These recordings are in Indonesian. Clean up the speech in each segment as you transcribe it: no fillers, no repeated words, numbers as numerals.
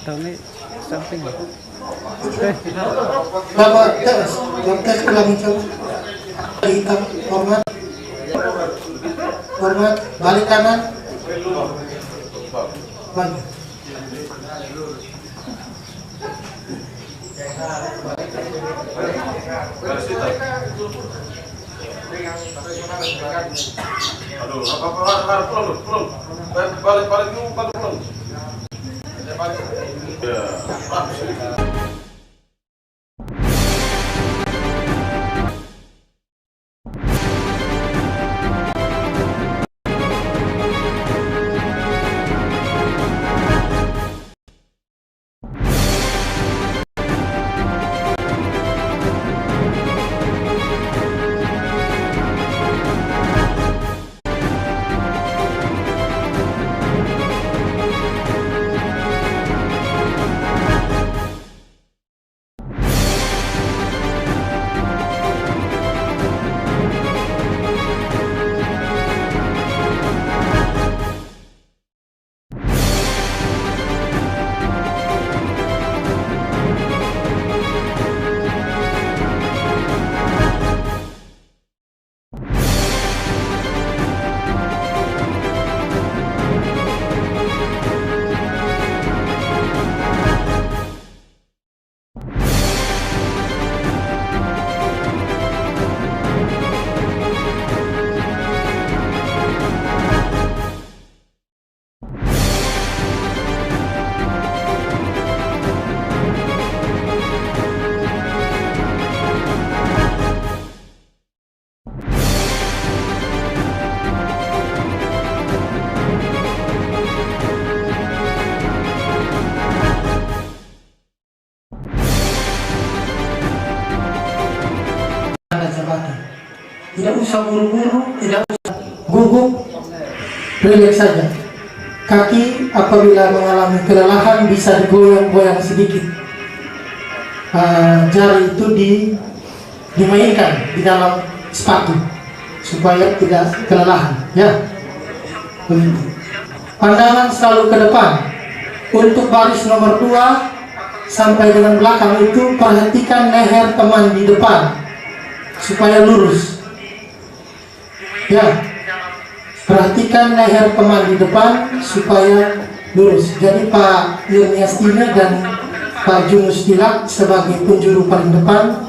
Kami samping. Bapak tes ulang coba. Hitam, hormat, balik kanan, balik. Aduh, balik dulu, balik. Ya, Tidak usah buru-buru, tidak usah gugup, relax saja. Kaki apabila mengalami kelelahan bisa digoyang-goyang sedikit. Jari itu dimainkan di dalam sepatu supaya tidak kelelahan. Ya, begitu. Pandangan selalu ke depan. Untuk baris nomor 2 sampai dengan belakang itu perhatikan leher teman di depan supaya lurus. Ya, perhatikan leher teman di depan supaya lurus. Jadi Pak Yurnias ini dan Pak Junus Tilak sebagai penjuru paling depan,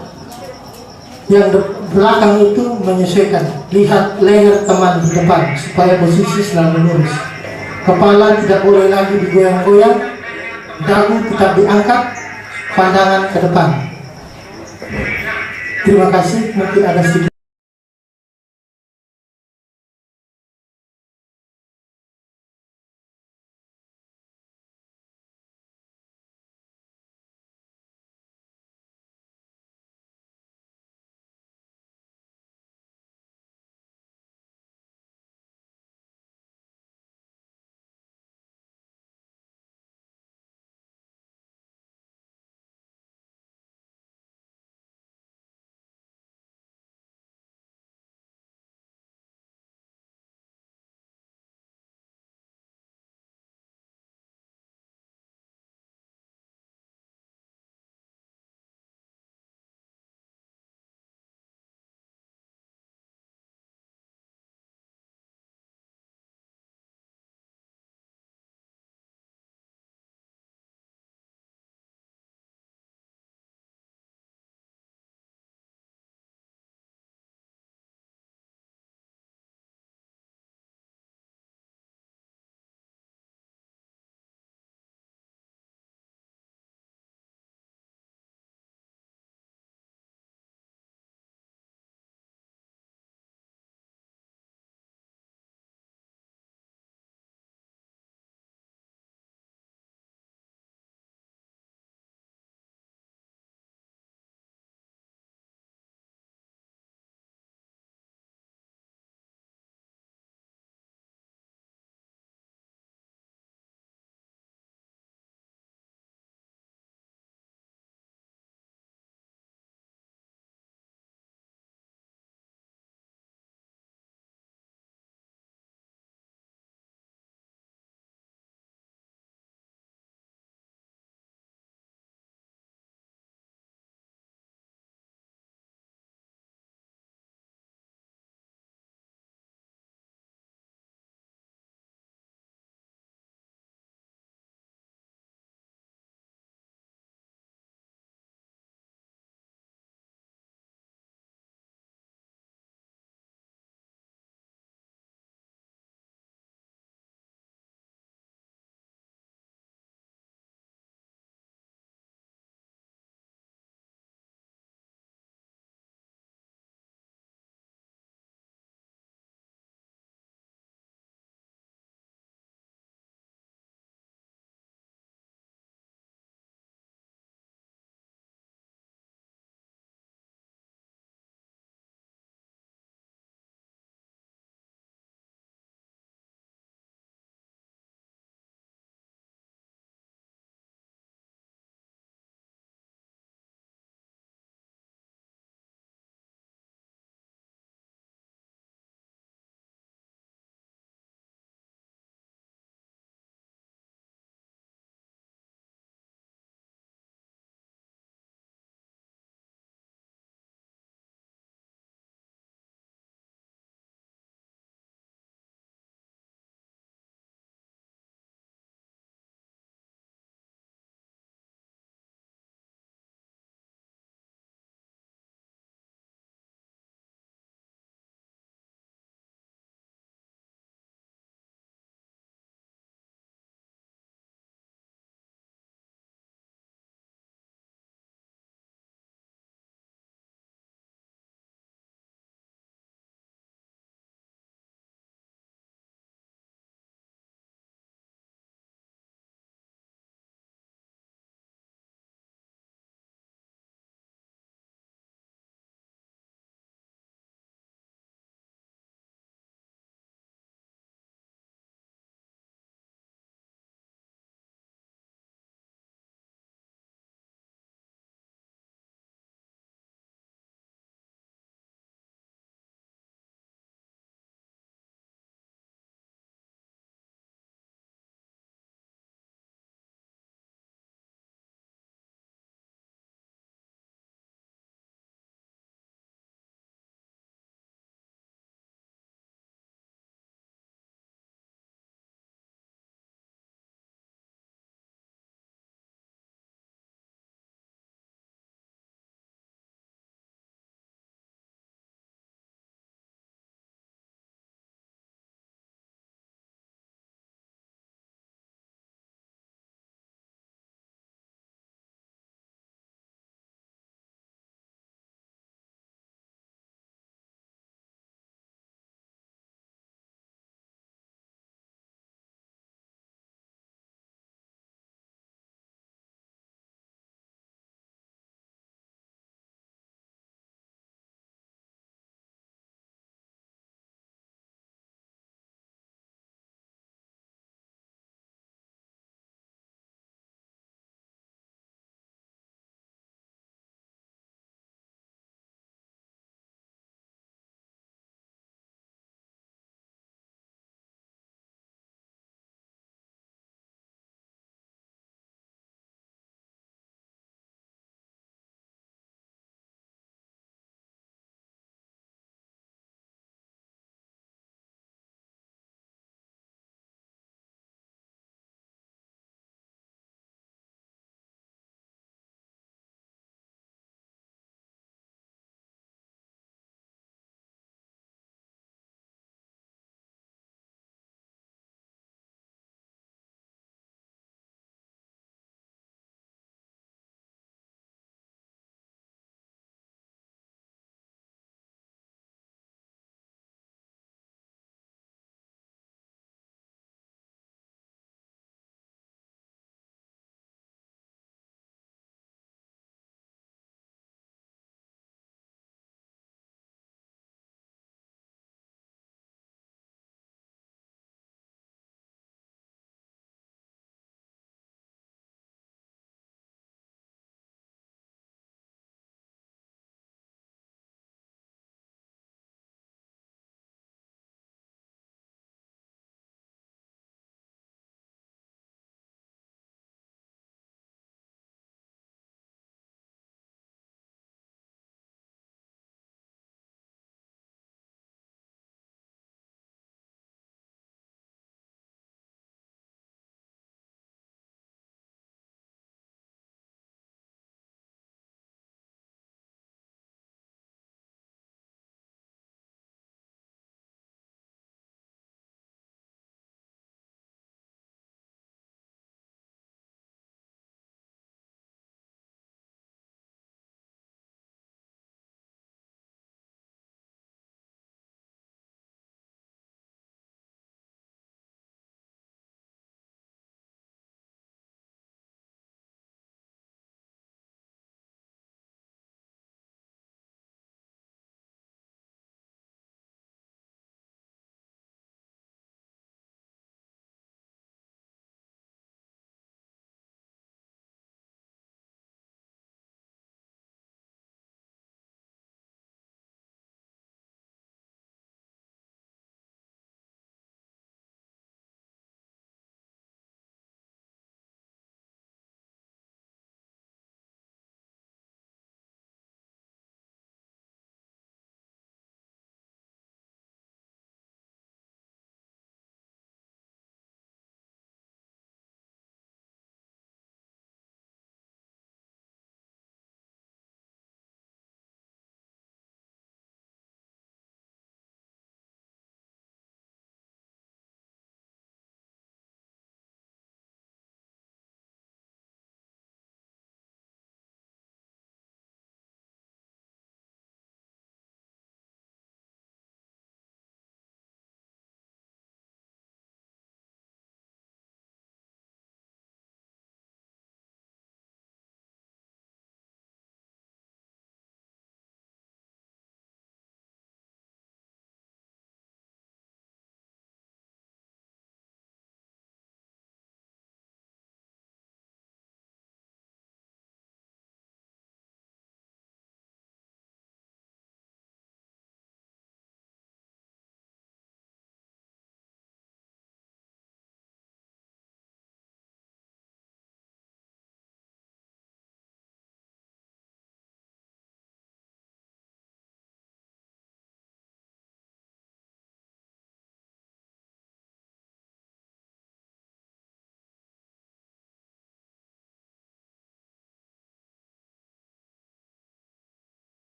yang belakang itu menyesuaikan. Lihat leher teman di depan supaya posisi selalu lurus. Kepala tidak boleh lagi digoyang-goyang, dagu tetap diangkat, pandangan ke depan. Terima kasih, mungkin ada sedikit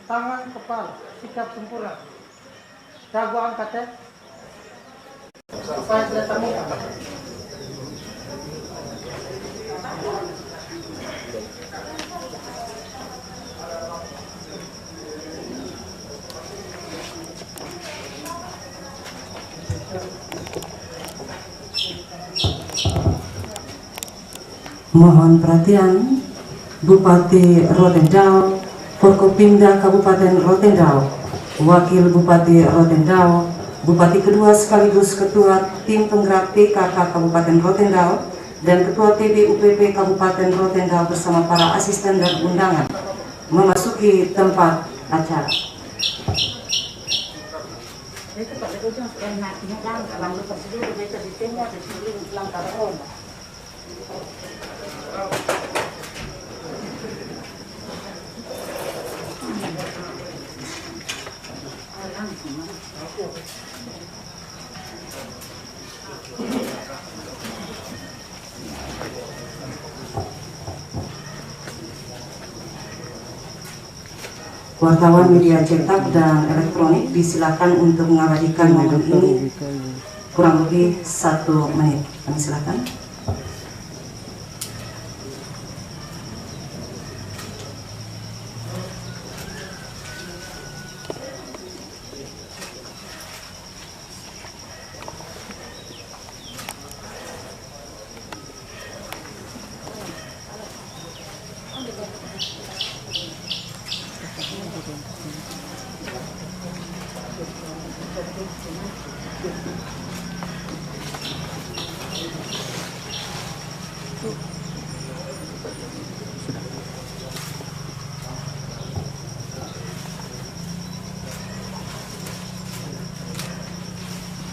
Tangan kepala sikap sempurna. Dagu angkat ya. Supaya tidak termuka. Mohon perhatian Bupati Rotendao, Forkopimda Kabupaten Rotendao, Wakil Bupati Rotendao, Bupati kedua sekaligus Ketua Tim Penggerak PKK Kabupaten Rotendao, dan Ketua TBUPP Kabupaten Rotendao bersama para asisten dan undangan memasuki tempat acara. Wartawan media cetak dan elektronik disilakan untuk mengabadikan momen ini kurang lebih 1 menit. Kami silakan.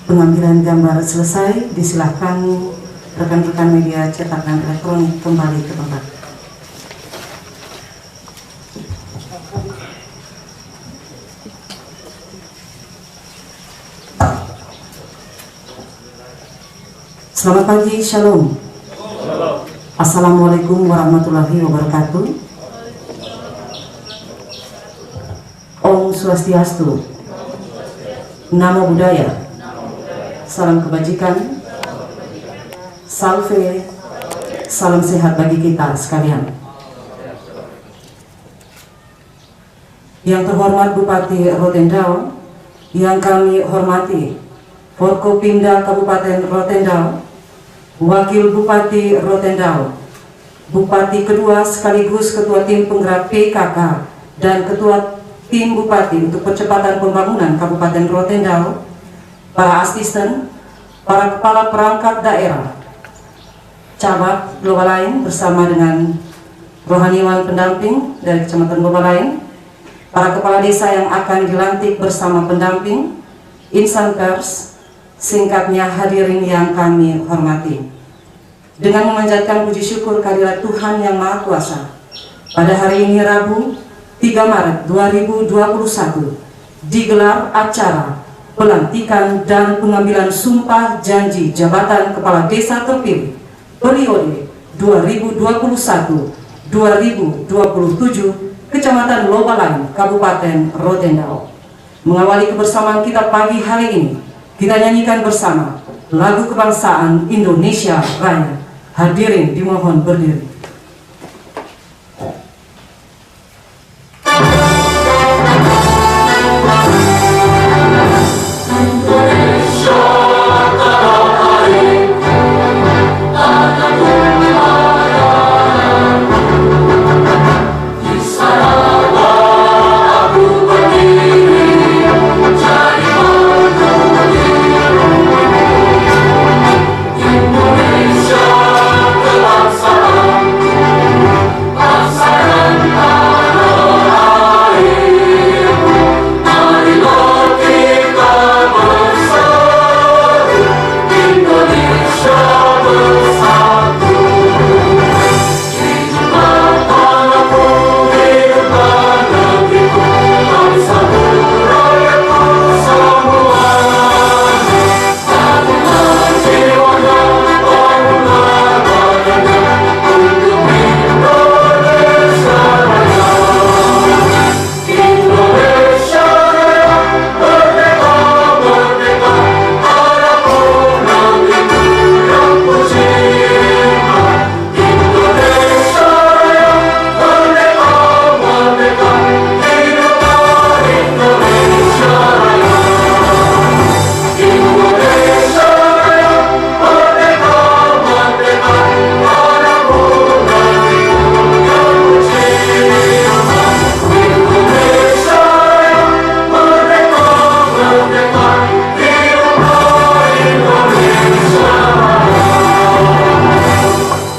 Pengambilan gambar selesai, disilahkan rekan-rekan media cetak dan elektronik kembali ke tempat. Selamat pagi, Shalom. Assalamualaikum warahmatullahi wabarakatuh. Om Swastiastu. Namo Buddhaya. Salam kebajikan, salve, salam sehat bagi kita sekalian. Yang terhormat Bupati Rotendao, yang kami hormati Forkopimda Kabupaten Rotendao, Wakil Bupati Rotendao, Bupati kedua sekaligus Ketua Tim Penggerak PKK dan Ketua Tim Bupati untuk Percepatan Pembangunan Kabupaten Rotendao, para asisten, para kepala perangkat daerah, camat Lobalain bersama dengan rohaniwan pendamping dari Kecamatan Lobalain, para kepala desa yang akan dilantik bersama pendamping, insan pers, singkatnya hadirin yang kami hormati. Dengan memanjatkan puji syukur kehadirat Tuhan Yang Maha Kuasa, pada hari ini Rabu 3 Maret 2021 digelar acara pelantikan dan pengambilan sumpah janji jabatan kepala desa terpilih periode 2021-2027 Kecamatan Lobalain, Kabupaten Rotendao. Mengawali kebersamaan kita pagi hari ini, kita nyanyikan bersama lagu kebangsaan Indonesia Raya. Hadirin dimohon berdiri.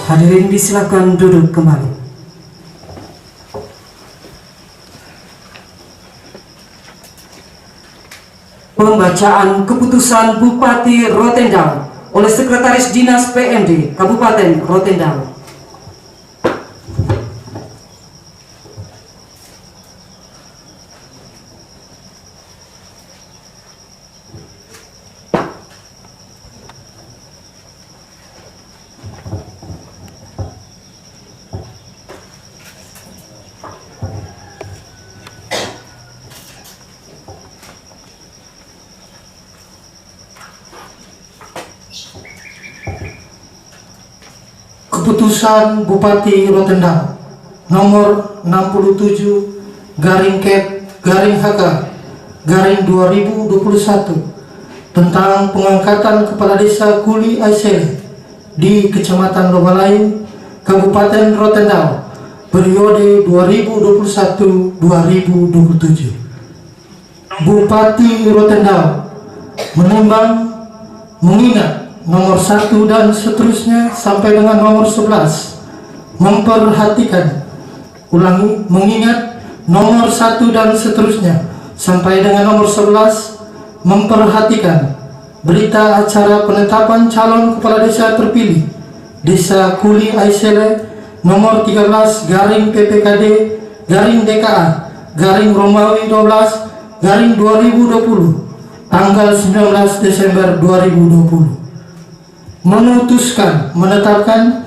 Hadirin disilakan duduk kembali. Pembacaan keputusan Bupati Rotendao oleh Sekretaris Dinas PMD Kabupaten Rotendao. Keputusan Bupati Rotendao nomor 67 garing Kep garing HK garing 2021 tentang pengangkatan Kepala Desa Kuli Aisele di Kecamatan Lobalain, Kabupaten Rotendao periode 2021-2027. Bupati Rotendao menimbang, mengingat nomor 1 dan seterusnya sampai dengan nomor 11, memperhatikan, ulangi, mengingat nomor 1 dan seterusnya sampai dengan nomor 11, memperhatikan berita acara penetapan calon kepala desa terpilih Desa Kuli Aisele nomor 13 garing PPKD garing DKA garing Romawi 12 garing 2020 tanggal 19 Desember 2020 memutuskan menetapkan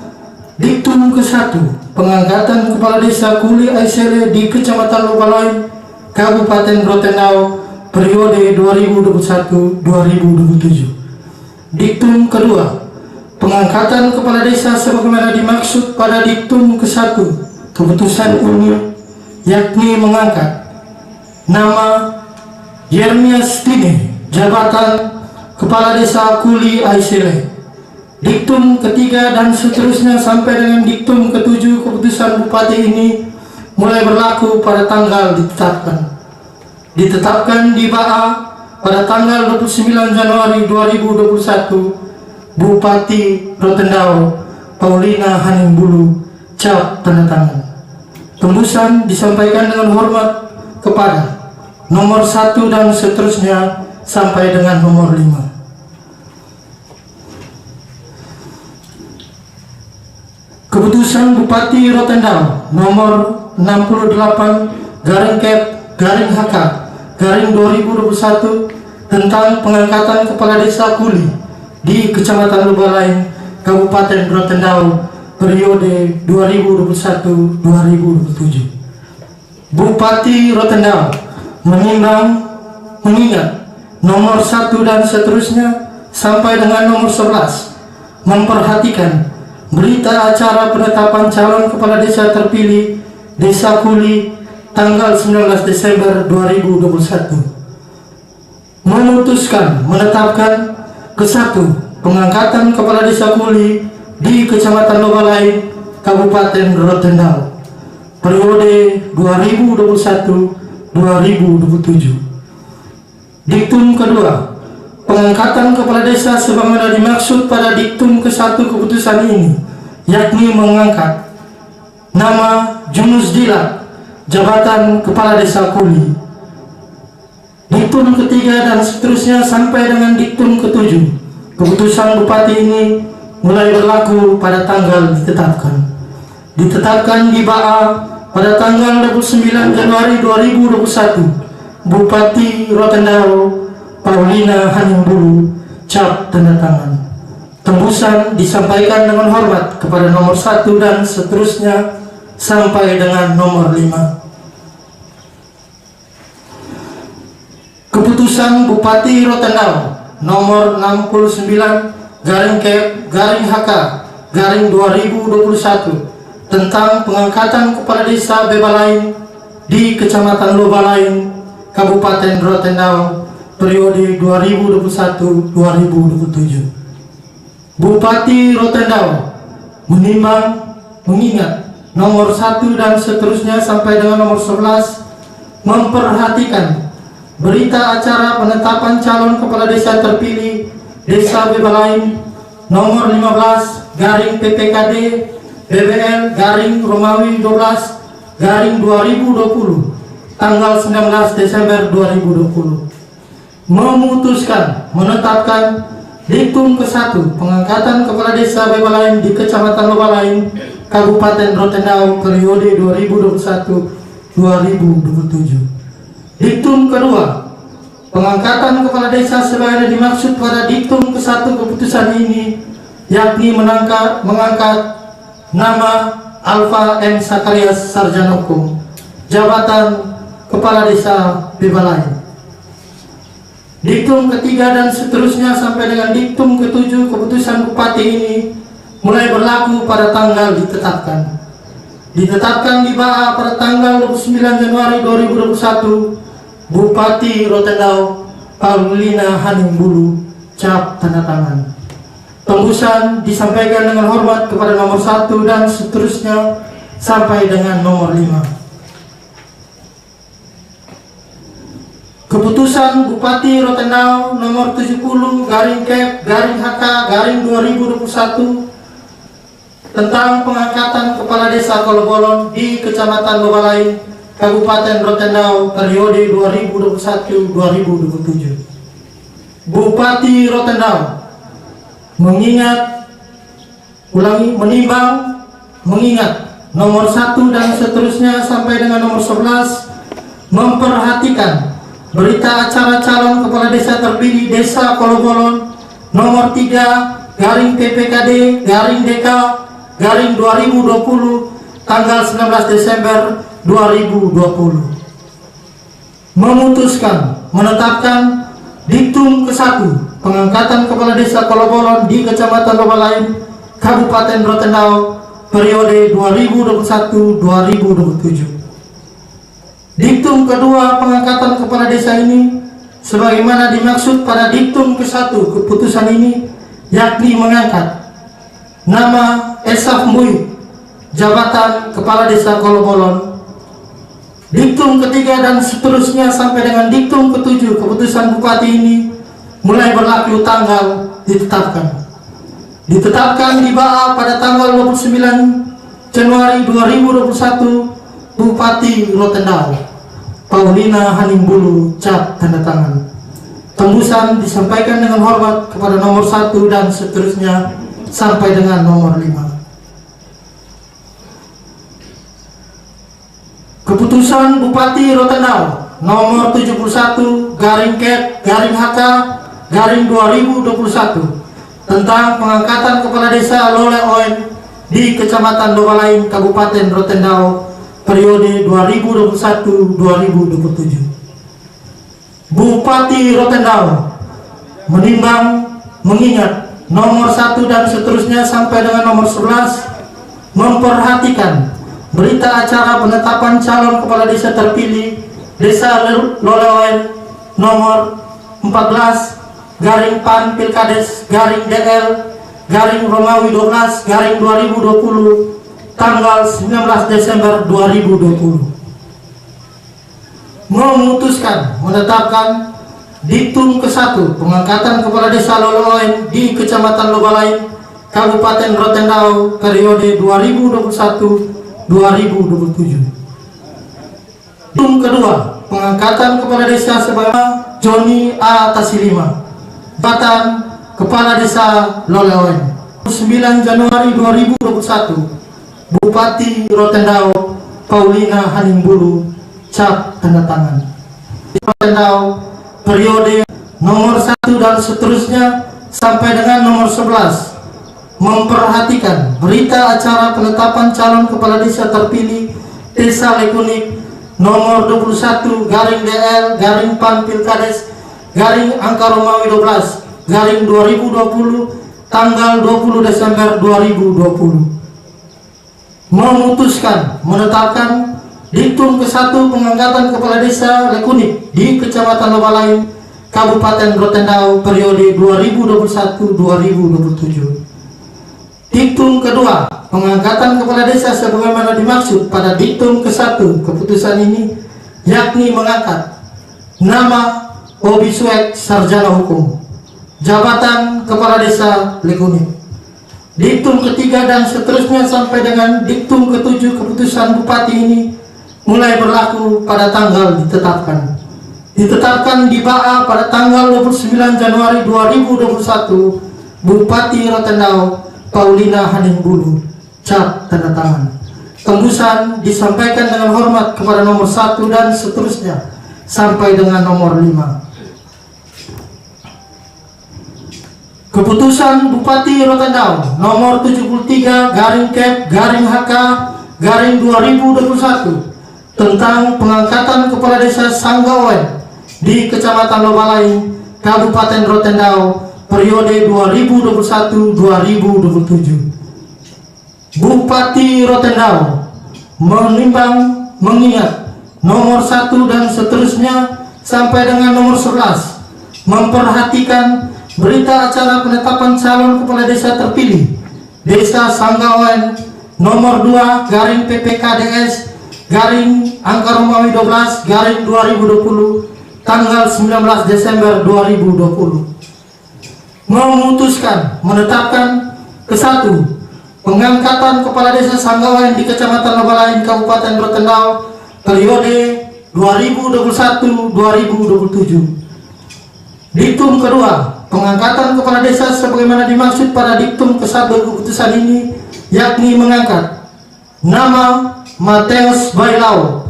diktum ke-1 pengangkatan Kepala Desa Kuli Aisele di Kecamatan Lobalain, Kabupaten Rotendao periode 2021-2027. Diktum kedua pengangkatan Kepala Desa sebagaimana dimaksud pada diktum ke-1 keputusan ini, yakni mengangkat nama Yermias Tini jabatan Kepala Desa Kuli Aisele. Diktum ketiga dan seterusnya sampai dengan diktum ke-7 keputusan Bupati ini mulai berlaku pada tanggal ditetapkan di BAA pada tanggal 29 Januari 2021. Bupati Rotendao Paulina Haningbulu, cap tanda tangan. Tembusan disampaikan dengan hormat kepada nomor 1 dan seterusnya sampai dengan nomor 5. Keputusan Bupati Rotendao nomor 68 garing Kep garing HK garing 2021 tentang pengangkatan Kepala Desa Kuli di Kecamatan Lobalain, Kabupaten Rotendao periode 2021-2027. Bupati Rotendao mengingat nomor 1 dan seterusnya sampai dengan nomor 11 memperhatikan berita acara penetapan calon kepala desa terpilih Desa Kuli tanggal 19 Desember 2021, memutuskan menetapkan ke-1 pengangkatan kepala desa Kuli di Kecamatan Lobalain, Kabupaten Rotendao, periode 2021-2027. Diktum kedua, pengangkatan kepala desa sebagaimana dimaksud pada diktum ke-1 keputusan ini, yakni mengangkat nama Junus Dilat, jabatan kepala desa Kuli. Diktum ketiga dan seterusnya sampai dengan diktum ke-7, keputusan bupati ini mulai berlaku pada tanggal ditetapkan di BAA pada tanggal 29 Januari 2021. Bupati Rotendao Paulina Haningbulu, cap tanda tangan. Tembusan disampaikan dengan hormat kepada nomor 1 dan seterusnya sampai dengan nomor 5. Keputusan Bupati Rotendao nomor 69/HK/2021 tentang pengangkatan kepala desa Bebalain di Kecamatan Lobalain, Kabupaten Rotendao, periode 2021-2027. Bupati Rotendao mengingat nomor 1 dan seterusnya sampai dengan nomor 11 memperhatikan berita acara penetapan calon kepala desa terpilih Desa Bebalain nomor 15/PPKD BBL Romawi 12/2020 tanggal 19 Desember 2020, memutuskan menetapkan diktum ke-1 pengangkatan kepala desa Bebalain di Kecamatan Lobalain, Kabupaten Rotendao, periode 2021-2027. Diktum kedua, pengangkatan kepala desa sebagaimana dimaksud pada diktum ke-1 keputusan ini, yakni mengangkat nama Alfa M. Sakarias Sarjana Hukum, jabatan kepala desa Bebalain. Diktum ketiga dan seterusnya sampai dengan diktum ke-7 keputusan bupati ini mulai berlaku pada tanggal ditetapkan di BAA pada tanggal 29 Januari 2021. Bupati Rotendao Paulina Haningbulu, cap tanda tangan. Tembusan disampaikan dengan hormat kepada nomor 1 dan seterusnya sampai dengan nomor 5. Keputusan Bupati Rotendao nomor 70/HK/2021 tentang pengangkatan kepala desa Kolobolon di Kecamatan Lobalain, Kabupaten Rotendao, periode 2021-2027. Bupati Rotendao mengingat nomor 1 dan seterusnya sampai dengan nomor 11 memperhatikan berita acara calon kepala desa terpilih Desa Kolobolon nomor 3/PPKD/DK/2020 tanggal 19 Desember 2020, memutuskan menetapkan diktum ke-1 pengangkatan kepala desa Kolobolon di Kecamatan Lobalain, Kabupaten Rotendao, periode 2021-2027. Diktum kedua pengangkatan kepala desa ini sebagaimana dimaksud pada diktum ke-1 keputusan ini, yakni mengangkat nama Esaf Mui, jabatan kepala desa Kolobolon. Diktum ketiga dan seterusnya sampai dengan diktum ke-7 keputusan bupati ini mulai berlaku tanggal ditetapkan di BAA pada tanggal 29 Januari 2021. Bupati Rotendao Paulina Haningbulu, cap tanda tangan. Tembusan disampaikan dengan hormat kepada nomor 1 dan seterusnya sampai dengan nomor 5. Keputusan Bupati Rotendao nomor 71/HK/2021 tentang pengangkatan kepala desa Lole Oen di Kecamatan Lobalain, Kabupaten Rotendao, periode 2021-2027. Bupati Rotendao menimbang, mengingat nomor 1 dan seterusnya sampai dengan nomor 11, memperhatikan berita acara penetapan calon kepala desa terpilih Desa Lolewen nomor 14 garing PAN Pilkades garing DL garing Romawi 12 garing 2020 tanggal 19 Desember 2020 memutuskan menetapkan diktum ke-1 pengangkatan kepala desa Lolewen di Kecamatan Lobalain, Kabupaten Rotendao periode 2021-2027. Diktum kedua pengangkatan kepala desa sebagaimana Joni A. Tasilima, jabatan kepala desa Lolewen. 9 Januari 2021, Bupati Rotendao Paulina Haningbulu, cap tanda tangan. Rotendao periode nomor 1 dan seterusnya sampai dengan nomor 11, memperhatikan berita acara penetapan calon kepala desa terpilih Desa Lekunik nomor 21 garing DL garing PAN Pilkades garing angka Romawi 12 garing 2020 tanggal 20 Desember 2020 memutuskan menetapkan diktum ke-1 pengangkatan kepala desa Lekunik di Kecamatan Lobalain, Kabupaten Rotendao periode 2021-2027. Diktum kedua pengangkatan kepala desa sebagaimana dimaksud pada diktum ke-1 keputusan ini, yakni mengangkat nama Obi Suek Sarjana Hukum, jabatan kepala desa Lekunik. Diktum ketiga dan seterusnya sampai dengan diktum ke-7 keputusan bupati ini mulai berlaku pada tanggal ditetapkan. Ditetapkan di BAA pada tanggal 29 Januari 2021, Bupati Rotendao Paulina Haningbulu, cap tanda tangan. Tembusan disampaikan dengan hormat kepada nomor 1 dan seterusnya sampai dengan nomor 5. Keputusan Bupati Rotendao nomor 73 garing Kep garing HK garing 2021 tentang pengangkatan kepala desa Sanggawen di Kecamatan Lobalain, Kabupaten Rotendao periode 2021-2027. Bupati Rotendao menimbang, mengingat nomor 1 dan seterusnya sampai dengan nomor 11, memperhatikan berita acara penetapan calon kepala desa terpilih Desa Sanggawen nomor 2 garing PPKDS garing angka Romawi 12 garing 2020 tanggal 19 Desember 2020 memutuskan menetapkan ke-1 pengangkatan kepala desa Sanggawen di Kecamatan Lobalain, Kabupaten Rotendao periode 2021-2027. Diktum kedua pengangkatan kepala desa sebagaimana dimaksud pada diktum ke-1 keputusan ini, yakni mengangkat nama Mateus Bailau,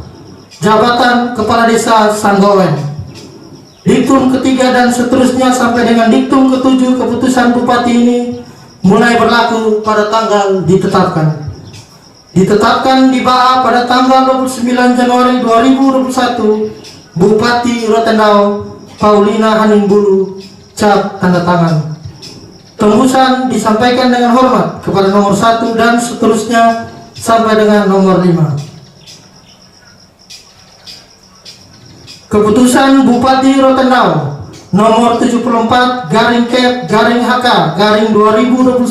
jabatan kepala desa Sanggawen. Diktum ketiga dan seterusnya sampai dengan diktum ke-7 keputusan bupati ini mulai berlaku pada tanggal ditetapkan. Ditetapkan di BAA pada tanggal 29 Januari 2021, Bupati Rotendao Paulina Haningbulu, cap tanda tangan. Tembusan disampaikan dengan hormat kepada nomor 1 dan seterusnya sampai dengan nomor 5. Keputusan Bupati Rotendao nomor 74 garing Kep garing HK garing 2021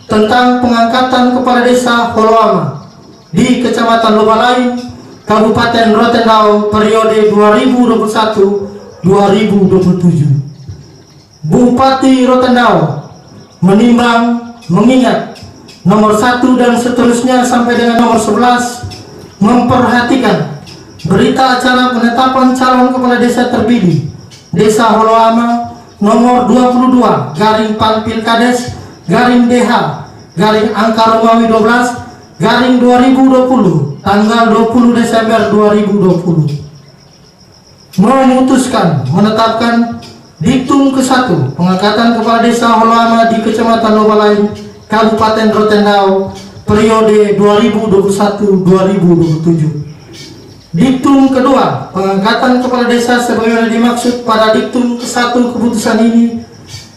tentang pengangkatan kepala desa Holoama di Kecamatan Lobalain, Kabupaten Rotendao periode 2021-2027. Bupati Rotendao menimbang, mengingat nomor 1 dan seterusnya sampai dengan nomor 11, memperhatikan berita acara penetapan calon kepala desa terpilih Desa Holoama nomor 22 garing PAN Pilkades garing DH garing angka Romawi 12 garing 2020 tanggal 20 Desember 2020 memutuskan menetapkan diktum ke-1 pengangkatan kepala desa Holoama di Kecamatan Lobalain, Kabupaten Rotendao periode 2021-2027. Diktum kedua, pengangkatan kepala desa sebagaimana dimaksud pada diktum ke-1 keputusan ini,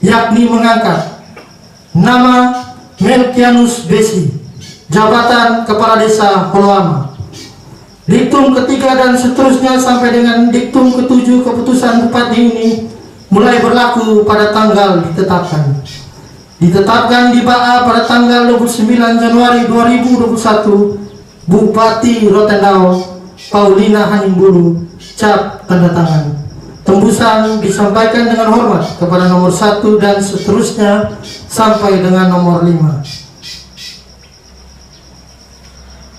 yakni mengangkat nama Melkianus Besi, jabatan kepala desa Holoama. Diktum ketiga dan seterusnya sampai dengan diktum ke-7 keputusan bupati ini mulai berlaku pada tanggal ditetapkan. Ditetapkan di Baa pada tanggal 29 Januari 2021, Bupati Rotendao Paulina Hanimbulu, cap tanda tangan. Tembusan disampaikan dengan hormat kepada nomor 1 dan seterusnya sampai dengan nomor 5.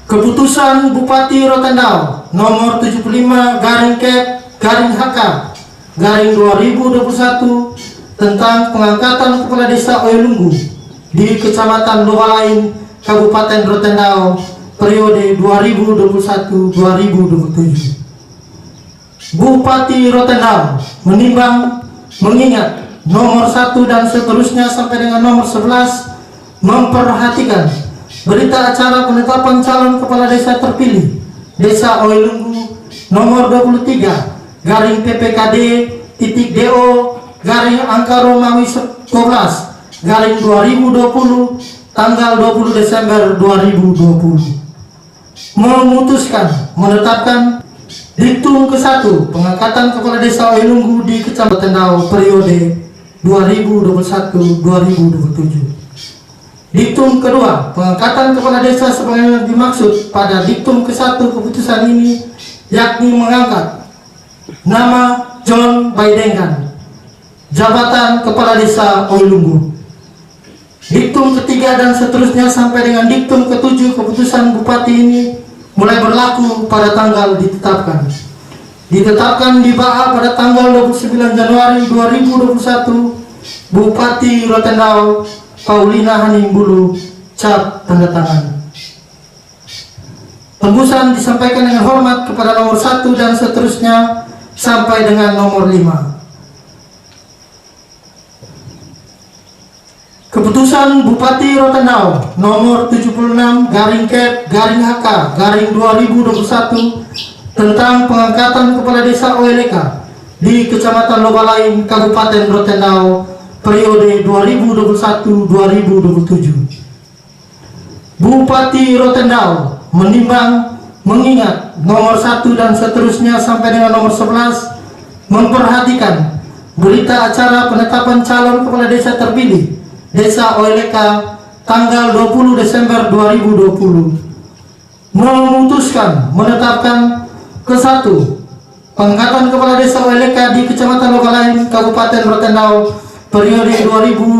Keputusan Bupati Rotendao nomor 75/HK/2021 tentang pengangkatan kepala desa Oilunggu di Kecamatan Lobalain, Kabupaten Rotendao periode 2021-2027. Bupati Rotendao menimbang, mengingat nomor 1 dan seterusnya sampai dengan nomor 11 memperhatikan berita acara penetapan calon kepala desa terpilih Desa Oilunggu nomor 23/PPKD.DO Romawi 11/2020 tanggal 20 Desember 2020 memutuskan menetapkan diktum ke-1 pengangkatan kepala desa Oilunggu di Kecamatan Dao periode 2021-2027. Diktum kedua pengangkatan kepala desa sebagaimana dimaksud pada diktum ke-1 keputusan ini, yakni mengangkat nama John Baidengan, jabatan kepala desa Oilunggu. Diktum ketiga dan seterusnya sampai dengan diktum ke-7 keputusan bupati ini mulai berlaku pada tanggal ditetapkan. Ditetapkan di Baa pada tanggal 29 Januari 2021, Bupati Rotendao Paulina Hanimbulu, cap tanda tangan. Tembusan disampaikan dengan hormat kepada nomor 1 dan seterusnya sampai dengan nomor 5. Keputusan Bupati Rotendao nomor 76/HK/2021 tentang pengangkatan kepala desa Oeleka di Kecamatan Lobalain, Kabupaten Rotendao periode 2021-2027. Bupati Rotendao menimbang, mengingat nomor 1 dan seterusnya sampai dengan nomor 11 memperhatikan berita acara penetapan calon kepala desa terpilih Desa Oeleka tanggal 20 Desember 2020 memutuskan menetapkan ke-1 pengangkatan kepala desa Oeleka di Kecamatan Lobalain, Kabupaten Rotendao periode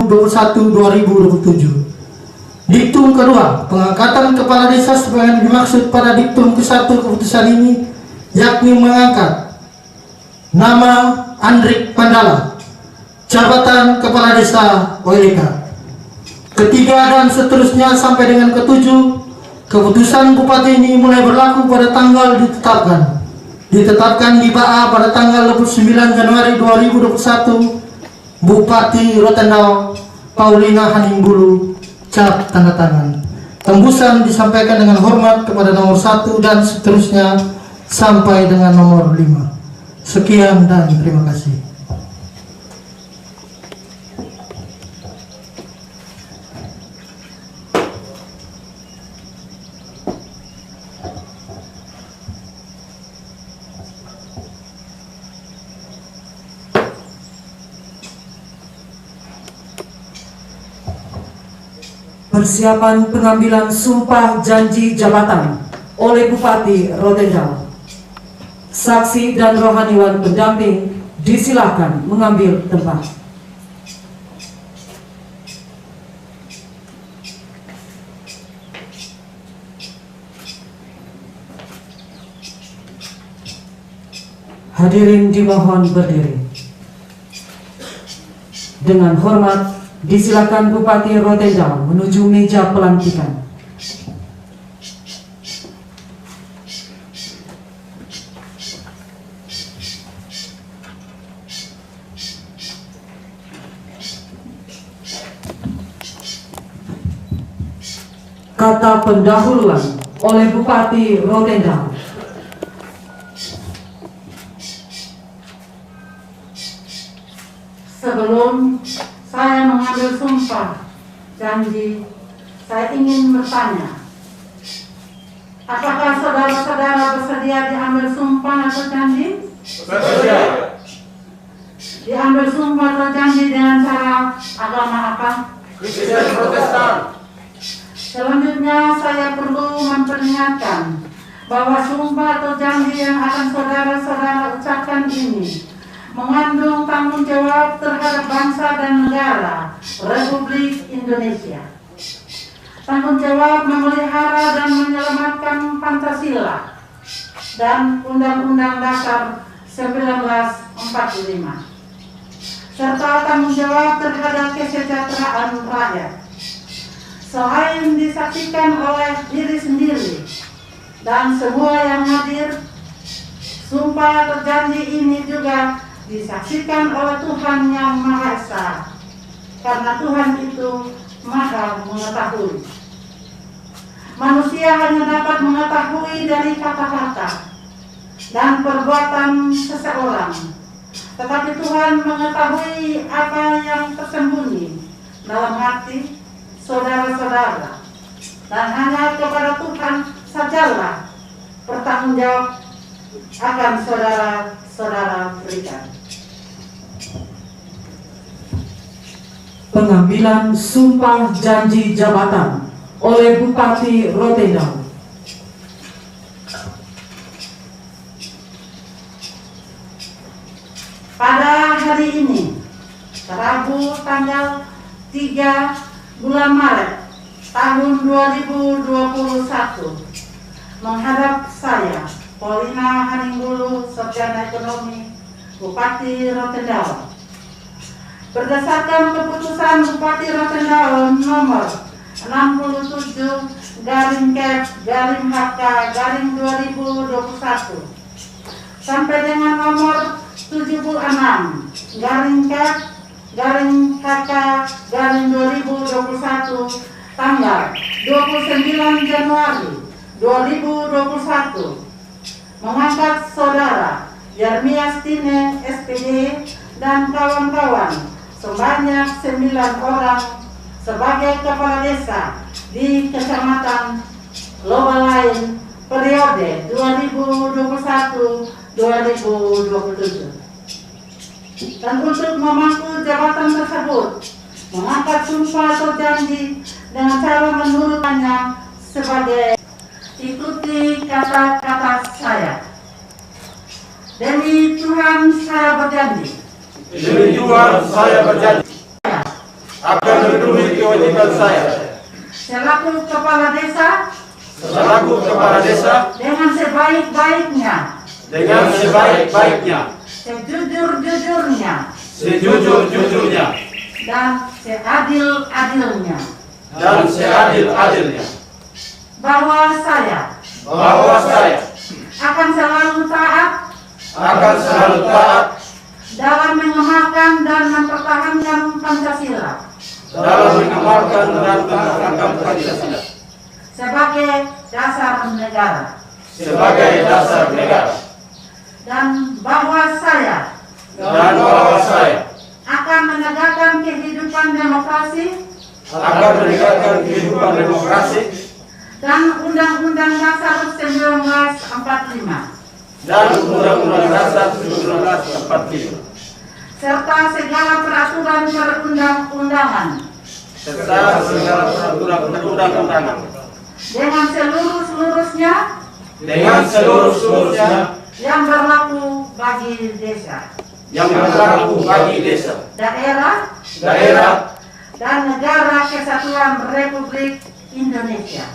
2021-2027. Diktum kedua pengangkatan kepala desa sebagaimana dimaksud pada diktum ke-1 keputusan ini, yakni mengangkat nama Andrik Pandala, jabatan kepala desa Oeleka. Ketiga dan seterusnya sampai dengan ke-7 keputusan bupati ini mulai berlaku pada tanggal ditetapkan. Ditetapkan di Baa pada tanggal 29 Januari 2021, Bupati Rotendao Paulina Hanimbulu, cap tanda tangan. Tembusan disampaikan dengan hormat kepada nomor 1 dan seterusnya sampai dengan nomor 5. Sekian dan terima kasih. Persiapan pengambilan sumpah janji jabatan oleh Bupati Rotendao. Saksi dan rohaniwan pendamping disilakan mengambil tempat. Hadirin dimohon berdiri. Dengan hormat disilakan Bupati Rotendao menuju meja pelantikan. kata pendahuluan oleh Bupati Rotendao. Sebelum saya mengambil sumpah janji, saya ingin bertanya, apakah saudara-saudara bersedia diambil sumpah atau janji? Bersedia. Diambil sumpah atau janji dengan cara agama apa? Kristen Protestan. Selanjutnya saya perlu memperingatkan bahwa sumpah atau janji yang akan saudara-saudara ucapkan ini mengandung tanggung jawab terhadap bangsa dan negara Republik Indonesia. Tanggung jawab memelihara dan menyelamatkan Pancasila dan Undang-Undang Dasar 1945, serta tanggung jawab terhadap kesejahteraan rakyat. Selain disaksikan oleh diri sendiri dan semua yang hadir, sumpah atau janji ini juga disaksikan oleh Tuhan Yang Maha Esa, karena Tuhan itu Maha mengetahui. Manusia hanya dapat mengetahui dari kata-kata dan perbuatan seseorang, tetapi Tuhan mengetahui apa yang tersembunyi dalam hati saudara-saudara, dan hanya kepada Tuhan sajalah bertanggung jawab akan saudara-saudara berikan. Pengambilan sumpah janji jabatan oleh Bupati Rotendao. Pada hari ini, Rabu tanggal 3 bulan Maret tahun 2021, menghadap saya, Paulina Haninggulu, Sarjana Ekonomi, Bupati Rotendao. Berdasarkan keputusan Bupati Rotendao nomor 67/Kep/HK/2021 sampai dengan nomor 76/HK/2021 tanggal 29 Januari 2021 mengangkat saudara Yermias Tine SPD dan kawan-kawan sebanyak 9 orang sebagai kepala desa di Kecamatan Lobalain periode 2021-2027. Dan untuk memangku jabatan tersebut, mengangkat sumpah atau janji dengan cara menurutnya sebagai ikuti kata-kata saya. Demi Tuhan saya berjanji. Demi Tuhan saya berjanji akan memenuhi kewajiban saya Selaku kepala desa dengan sebaik-baiknya, sejujur-jujurnya, dan seadil-adilnya, bahwa saya akan selalu taat dalam mengamalkan dan mempertahankan Pancasila sebagai dasar negara, dan bahwa saya akan menegakkan kehidupan demokrasi dan Undang-Undang Dasar 1945 serta segala peraturan perundang-undangan dengan seluruh-seluruhnya yang berlaku bagi desa, daerah, dan negara kesatuan Republik Indonesia.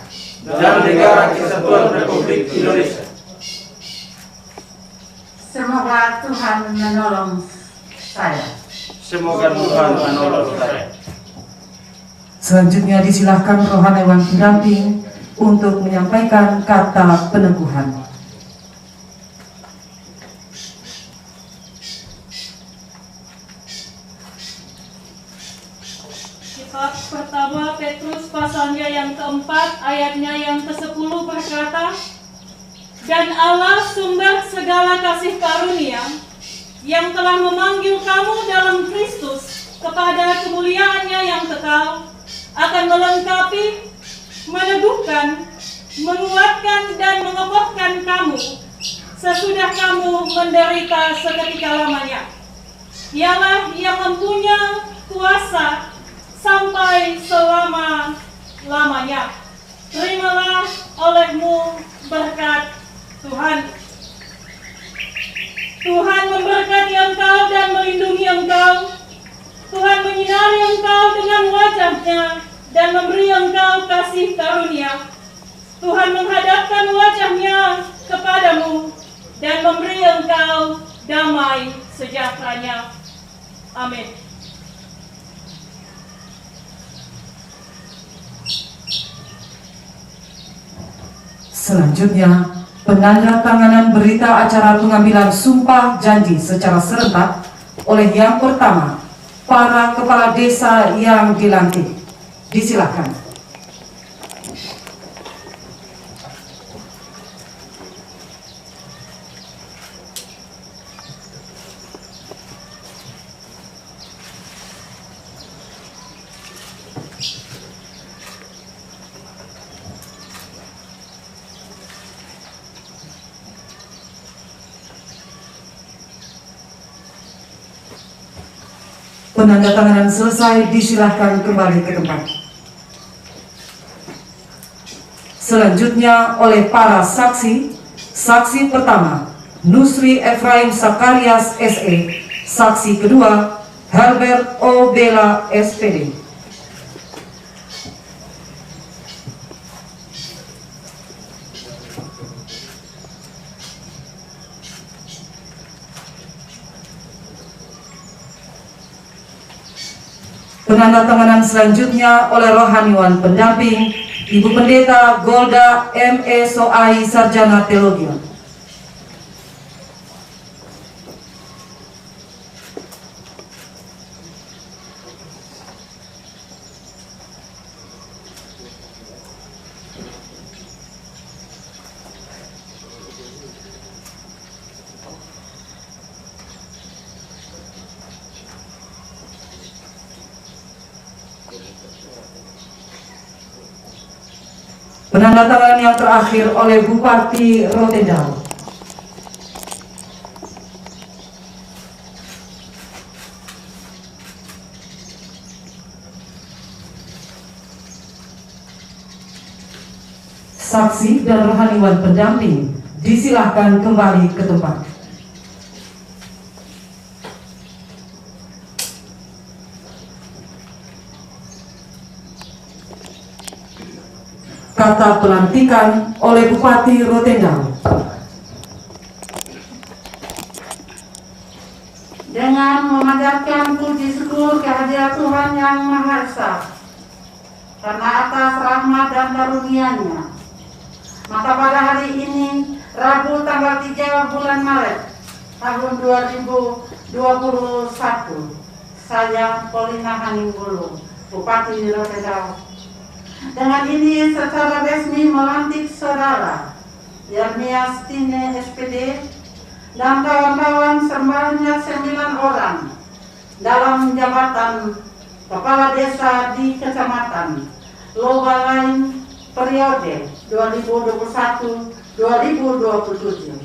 Semoga Tuhan menolong saya. Selanjutnya disilahkan rohaniwan pendamping untuk menyampaikan kata peneguhan. Pertama Petrus pasalnya yang keempat ayatnya yang ke-10 berkata, dan Allah sumber segala kasih karunia yang telah memanggil kamu dalam Kristus kepada kemuliaannya yang kekal akan melengkapi, meneguhkan, menguatkan dan mengokohkan kamu sesudah kamu menderita seketika lamanya. Ialah yang mempunyai kuasa sampai selama-lamanya. Terimalah olehmu berkat Tuhan. Tuhan memberkati engkau dan melindungi engkau. Tuhan menyinari engkau dengan wajah-Nya dan memberi engkau kasih karunia. Tuhan menghadapkan wajah-Nya kepadamu dan memberi engkau damai sejahtera-Nya. Amin. Selanjutnya, penandatanganan berita acara pengambilan sumpah janji secara serentak oleh yang pertama, para kepala desa yang dilantik. Disilakan. Penandatanganan selesai, disilahkan kembali ke tempat. Selanjutnya oleh para saksi. Saksi pertama, Nusri Efraim Sakarias SE. Saksi kedua, Herbert O. Bella SPD. Penandatanganan selanjutnya oleh rohaniwan pendamping Ibu Pendeta Golda M.E. Soai Sarjana Teologi. Penandatanganan yang terakhir oleh Bupati Rotendao. Saksi dan rohaniwan pendamping disilahkan kembali ke tempat. Kata pelantikan oleh Bupati Rotendao. Dengan memanjatkan puji syukur kehadirat Tuhan Yang Maha Esa karena atas rahmat dan karunia-Nya, maka pada hari ini, Rabu tanggal 3 bulan Maret tahun 2021, saya Polina Haningbulu, Bupati Rotendao, dengan ini secara resmi melantik saudara Yermias Tine SPD dan kawan-kawan sebanyak 9 orang dalam jabatan Kepala Desa di Kecamatan Lobalain periode 2021-2027.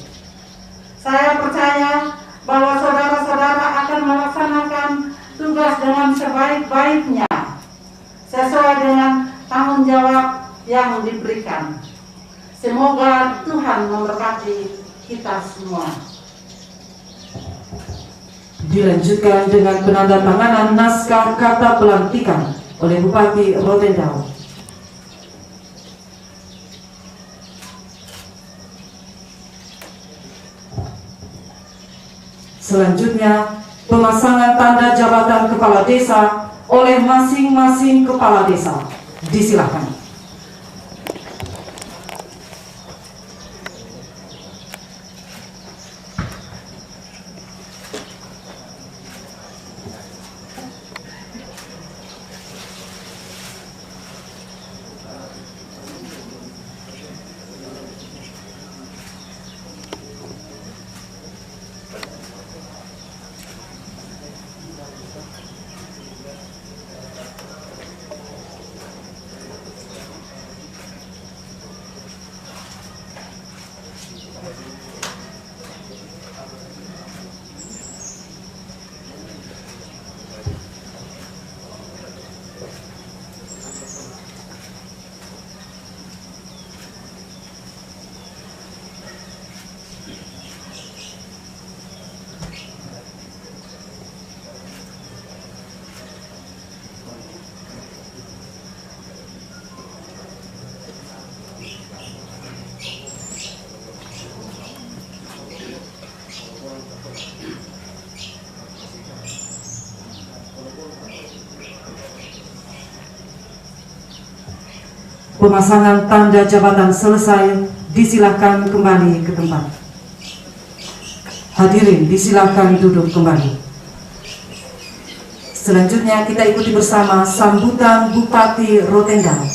Saya percaya bahwa saudara-saudara akan melaksanakan tugas dengan sebaik-baiknya sesuai dengan tanggung jawab yang diberikan. Semoga Tuhan memberkati kita semua. Dilanjutkan dengan penandatanganan naskah kata pelantikan oleh Bupati Rotendao. Selanjutnya, pemasangan tanda jabatan kepala desa oleh masing-masing kepala desa. Disilakan. Pemasangan tanda jabatan selesai, disilakan kembali ke tempat. Hadirin disilakan duduk kembali. Selanjutnya kita ikuti bersama sambutan Bupati Rotendao.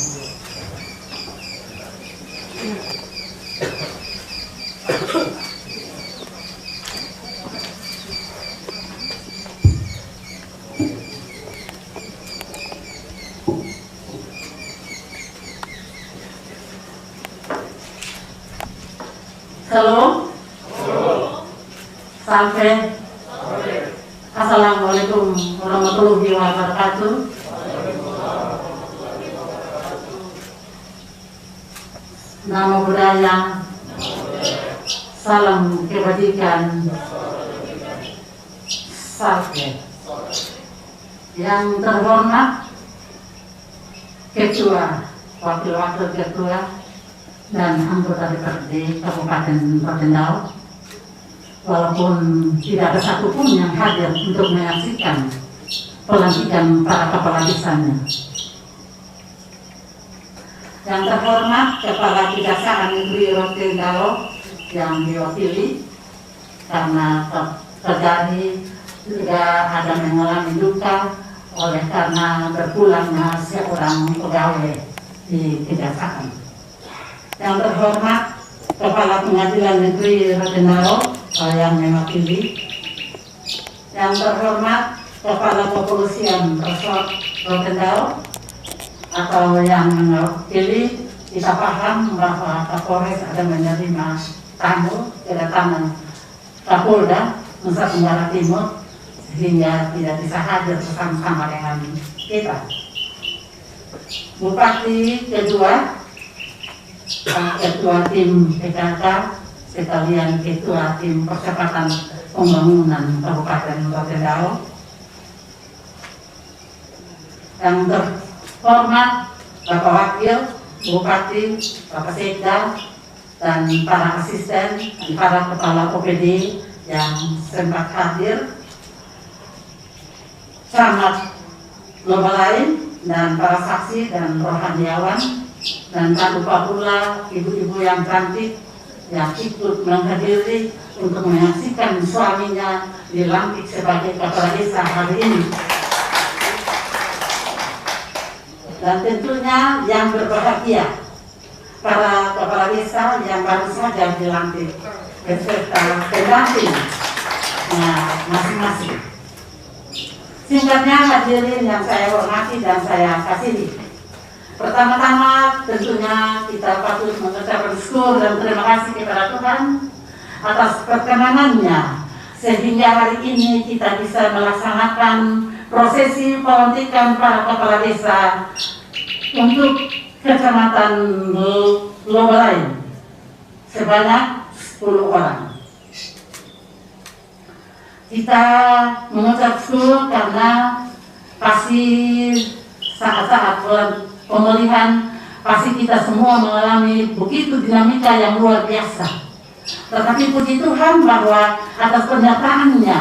Halo. Sampai. Assalamualaikum warahmatullahi wabarakatuh. Nama budaya, salam kebajikan, sampai. Yang terhormat Ketua, Wakil-Wakil Ketua, dan anggota DPRD Kabupaten Rotendao, walaupun tidak ada satupun yang hadir untuk menyaksikan pelantikan para kepala desanya. Yang terhormat Kepala Kejaksaan Negeri Rotendao yang diwakili, karena terjadi juga ada mengalami duka oleh karena berpulangnya seorang pegawai di Kejaksaan. Yang terhormat Kepala Pengadilan Negeri Rotendao yang mewakili, yang terhormat Kepala Kepolisian Resort Rotendao atau yang mewakili, kita paham bahwa Kapolres ada menerima tamu kedatangan Kapolda Nusa Tenggara Timur sehingga tidak bisa hadir bersama-sama dengan kita. Bupati kedua, Ketua Tim PKK, sekalian Ketua Tim Percepatan Pembangunan Kabupaten Rotendao, yang terhormat Bapak Wakil Bupati, Bapak Sekda, dan para asisten, dan para kepala OPD yang sempat hadir, camat Lobalain, dan para saksi dan rohaniawan, dan tak lupa pula ibu-ibu yang cantik yang ikut menghadiri untuk menyaksikan suaminya dilantik sebagai kepala desa hari ini. Dan tentunya yang berbahagia para kepala desa yang baru saja dilantik beserta pendamping masing-masing. Singkatnya hadirin yang saya hormati dan saya kasihi, pertama-tama tentunya kita patut mengucapkan syukur dan terima kasih kepada Tuhan atas perkenanannya sehingga hari ini kita bisa melaksanakan prosesi pelantikan para kepala desa untuk Kecamatan Lobalain sebanyak 10 orang. Kita mengucap syukur karena pasti saat-saat pemilihan pasti kita semua mengalami begitu dinamika yang luar biasa. Tetapi puji Tuhan bahwa atas kenyataannya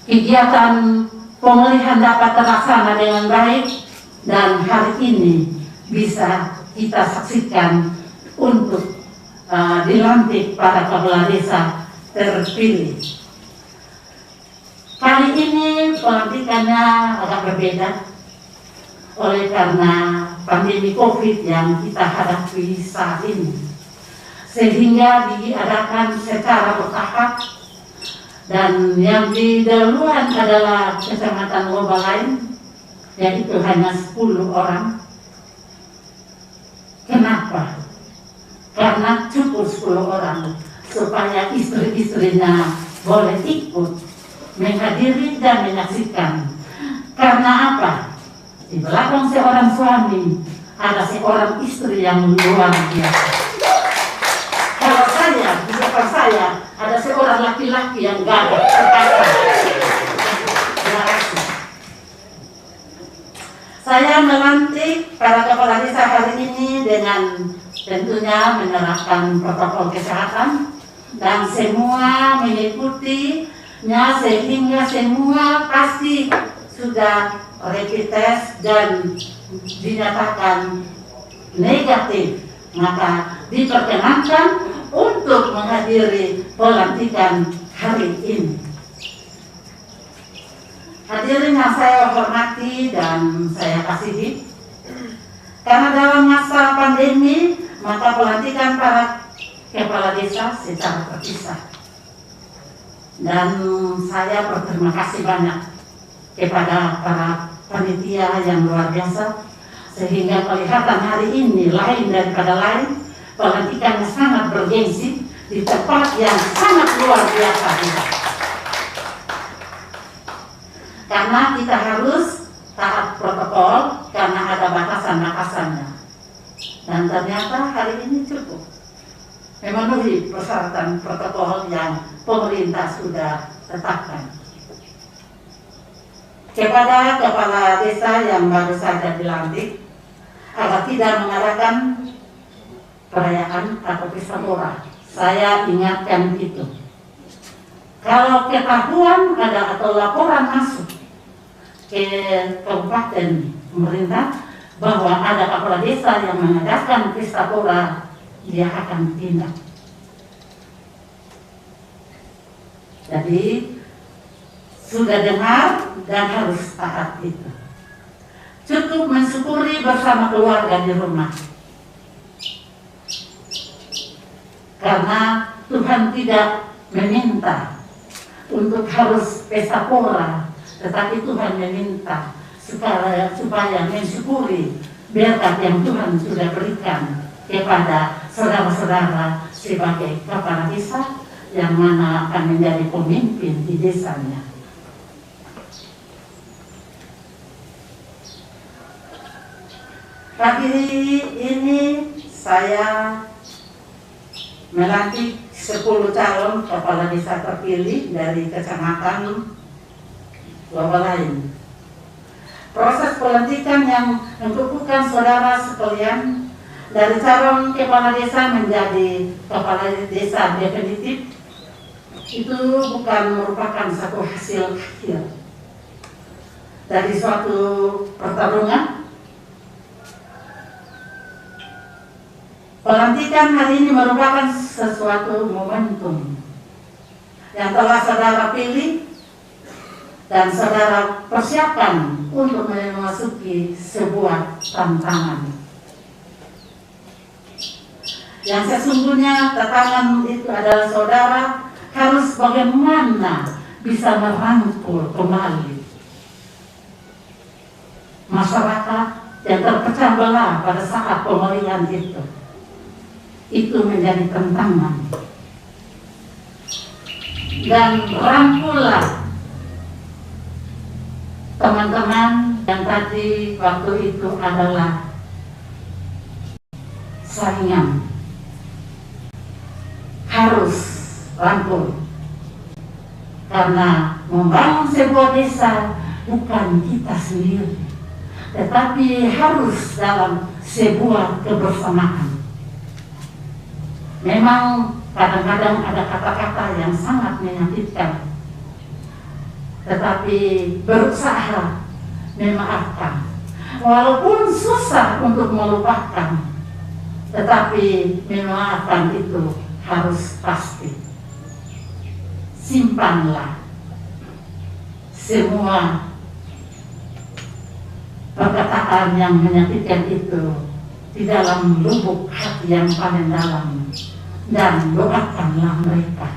kegiatan pemilihan dapat terlaksana dengan baik dan hari ini bisa kita saksikan untuk dilantik para kepala desa terpilih. Kali ini pelantikannya agak berbeda oleh karena pandemi COVID yang kita hadapi saat ini, sehingga diadakan secara bertahap, dan yang didahuluan adalah Kecamatan Lobalain, yaitu hanya 10 orang. Kenapa? Karena cukup 10 orang supaya istri-istrinya boleh ikut menghadiri dan menyaksikan. Karena apa? Di belakang seorang suami ada seorang istri yang luar biasa. Kalau saya, di depan saya ada seorang laki-laki yang gagah perkasa. Terima kasih. Saya melantik para kepala desa hari ini dengan tentunya menerapkan protokol kesehatan dan semua mengikutinya sehingga semua pasti sudah rapid test dan dinyatakan negatif, maka diperkenankan untuk menghadiri pelantikan hari ini. Hadirin yang saya hormati dan saya kasihi, karena dalam masa pandemi, maka pelantikan para kepala desa secara terpisah. Dan saya berterima kasih banyak kepada para panitia yang luar biasa, sehingga kelihatan hari ini lain daripada lain, pelantikannya sangat bergengsi di tempat yang sangat luar biasa juga. Karena kita harus taat protokol karena ada batasan-batasannya. Dan ternyata hari ini cukup memenuhi persyaratan protokol yang pemerintah sudah tetapkan. Kepada kepala desa yang baru saja dilantik, agar tidak mengadakan perayaan atau pesta pora, saya ingatkan itu. Kalau ketahuan ada atau laporan masuk ke kabupaten pemerintah bahwa ada kepala desa yang mengadakan pesta pora, dia akan tindak. Jadi sudah dengar dan harus taat itu. Cukup mensyukuri bersama keluarga di rumah. Karena Tuhan tidak meminta untuk harus pesta pora, tetapi Tuhan meminta supaya mensyukuri berkat yang Tuhan sudah berikan kepada saudara-saudara sebagai kepala desa yang mana akan menjadi pemimpin di desanya. Pagi ini saya melantik 10 calon kepala desa terpilih dari kecamatan Wawalain. Proses pelantikan yang mengukuhkan saudara sekalian dari calon kepala desa menjadi kepala desa definitif itu bukan merupakan satu hasil akhir dari suatu pertarungan. Pelantikan hari ini merupakan sesuatu momentum yang telah saudara pilih dan saudara persiapkan untuk memasuki sebuah tantangan. Yang sesungguhnya tantangan itu adalah saudara harus bagaimana bisa merangkul kembali masyarakat yang terpecah belah pada saat pemilihan itu. Itu menjadi tantangan. Dan rangkullah teman-teman yang tadi waktu itu adalah saingan. Harus rangkul. Karena membangun sebuah desa bukan kita sendiri, tetapi harus dalam sebuah kebersamaan. Memang kadang-kadang ada kata-kata yang sangat menyakitkan, tetapi berusaha memaafkan. Walaupun susah untuk melupakan, tetapi memaafkan itu harus pasti. Simpanlah semua perkataan yang menyakitkan itu di dalam lubuk hati yang paling dalam. Dan doakanlah mereka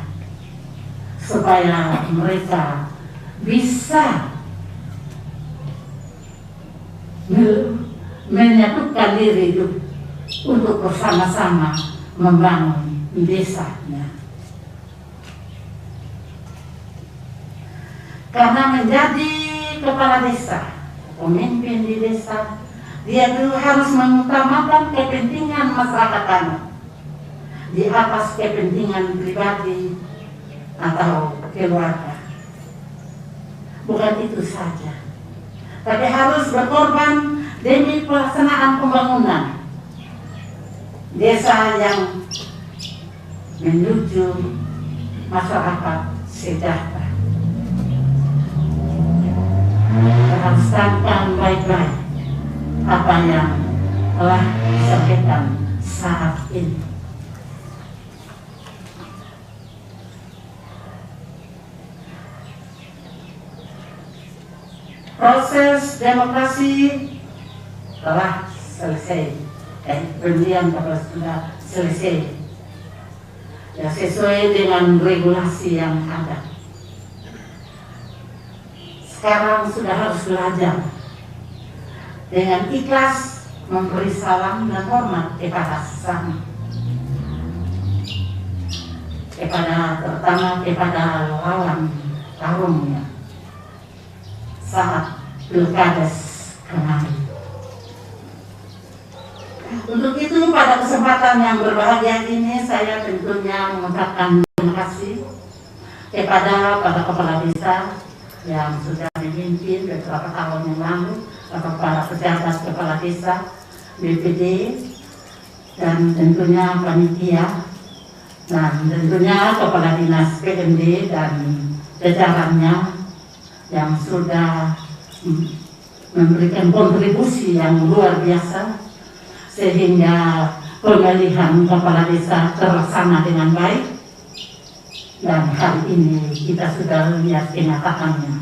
supaya mereka bisa menyatukan diri untuk bersama-sama membangun desanya. Karena menjadi kepala desa, pemimpin di desa, dia dulu harus mengutamakan kepentingan masyarakat tanah di atas kepentingan pribadi atau keluarga. Bukan itu saja, tapi harus berkorban demi pelaksanaan pembangunan desa yang menuju masyarakat sejahtera. Perhatikan baik-baik apa yang telah disampaikan saat ini. Proses demokrasi telah selesai, pemilihan sudah selesai, ya sesuai dengan regulasi yang ada. Sekarang sudah harus belajar dengan ikhlas memberi salam dan hormat kepada sesama, terutama kepada lawan tarungnya saat pilkada kemarin. Untuk itu pada kesempatan yang berbahagia ini saya tentunya mengucapkan terima kasih kepada para kepala desa yang sudah memimpin beberapa tahun yang lalu, atau para pejabat kepala desa, BPD, dan tentunya panitia, dan tentunya kepala dinas PMD dan jajarannya yang sudah memberikan kontribusi yang luar biasa sehingga pemilihan kepala desa terlaksana dengan baik. Dan hari ini kita sudah lihat kenyataannya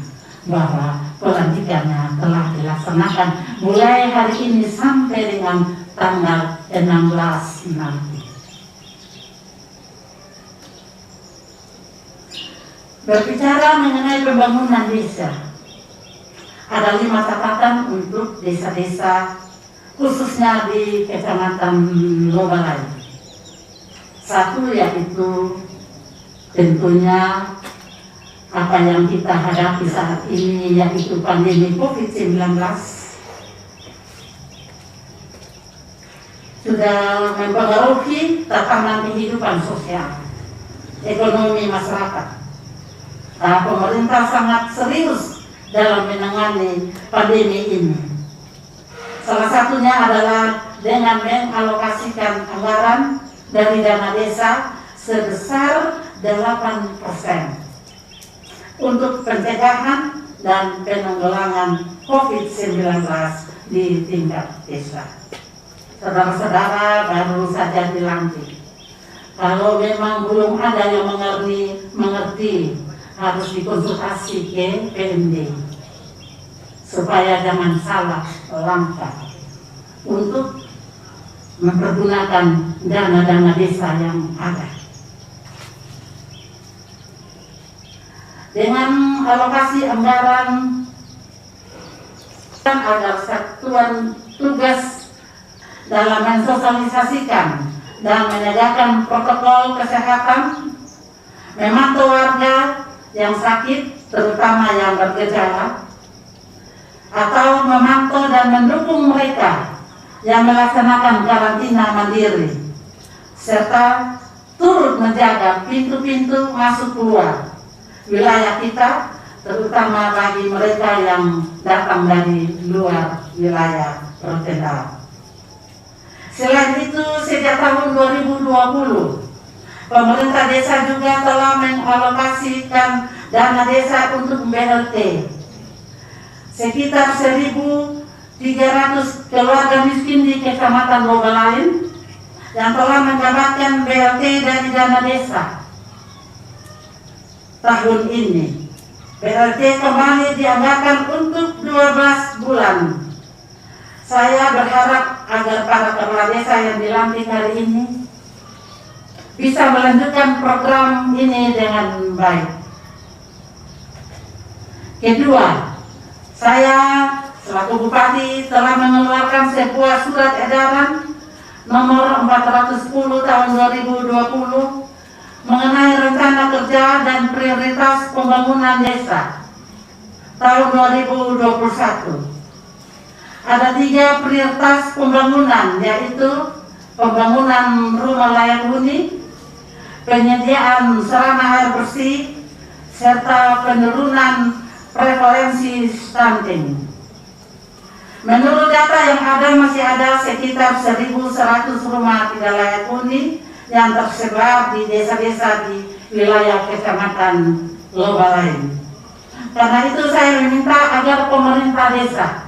bahwa pelantikannya telah dilaksanakan mulai hari ini sampai dengan tanggal 16 nanti. Berbicara mengenai pembangunan desa, ada 5 catatan untuk desa-desa khususnya di Kecamatan Lobalai. 1 yaitu tentunya apa yang kita hadapi saat ini, yaitu pandemi COVID-19 sudah mempengaruhi tatanan kehidupan sosial, ekonomi masyarakat. Nah, pemerintah sangat serius dalam menangani pandemi ini. Salah satunya adalah dengan mengalokasikan anggaran dari dana desa sebesar 8% untuk pencegahan dan penanggulangan COVID-19 di tingkat desa. Saudara-saudara baru saja dilantik. Kalau memang belum ada yang mengerti, harus dikonsultasi ke PMD supaya jangan salah langkah untuk mempergunakan dana-dana desa yang ada. Dengan alokasi anggaran agar satuan tugas dalam mensosialisasikan dan menegakkan protokol kesehatan, memantau warga yang sakit, terutama yang bergejala, atau memantau dan mendukung mereka yang melaksanakan karantina mandiri, serta turut menjaga pintu-pintu masuk keluar wilayah kita, terutama bagi mereka yang datang dari luar wilayah Rotendao. Selain itu, sejak tahun 2020, pemerintah desa juga telah mengalokasikan dana desa untuk BLT. Sekitar 1.300 keluarga miskin di Kecamatan Lobalai yang telah mendapatkan BLT dari dana desa. Tahun ini, BLT kembali dianggarkan untuk 12 bulan. Saya berharap agar para kepala desa yang dilantik hari ini bisa melanjutkan program ini dengan baik. Kedua, saya selaku Bupati telah mengeluarkan sebuah surat edaran nomor 410 tahun 2020 mengenai rencana kerja dan prioritas pembangunan desa tahun 2021. Ada 3 prioritas pembangunan, yaitu pembangunan rumah layak huni, penyediaan sarana air bersih, serta penurunan prevalensi stunting. Menurut data yang ada, masih ada sekitar 1.100 rumah tidak layak huni yang tersebar di desa-desa di wilayah Kecamatan Lobalai. Karena itu saya meminta agar pemerintah desa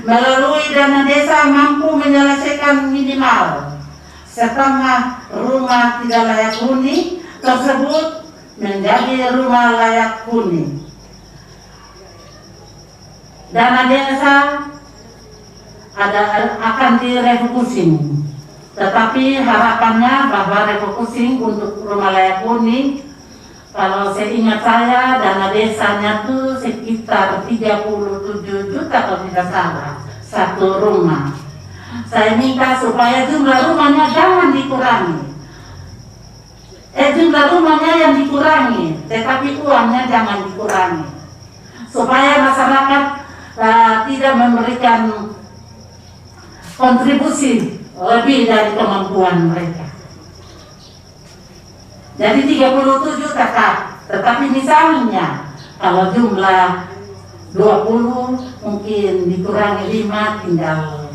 Melalui dana desa mampu menyelesaikan minimal setengah rumah tidak layak huni tersebut menjadi rumah layak huni. Dana desa akan direfocusing, tetapi harapannya bahwa refocusing untuk rumah layak huni, kalau seingat saya dana desanya tuh sekitar 37 juta kalau tidak salah satu rumah. Saya minta supaya jumlah rumahnya jangan dikurangi. Jumlah rumahnya yang dikurangi, tetapi uangnya jangan dikurangi, supaya masyarakat tidak memberikan kontribusi lebih dari kemampuan mereka. Jadi 37 tetap, tetapi misalnya kalau jumlah 20 mungkin dikurangi 5 tinggal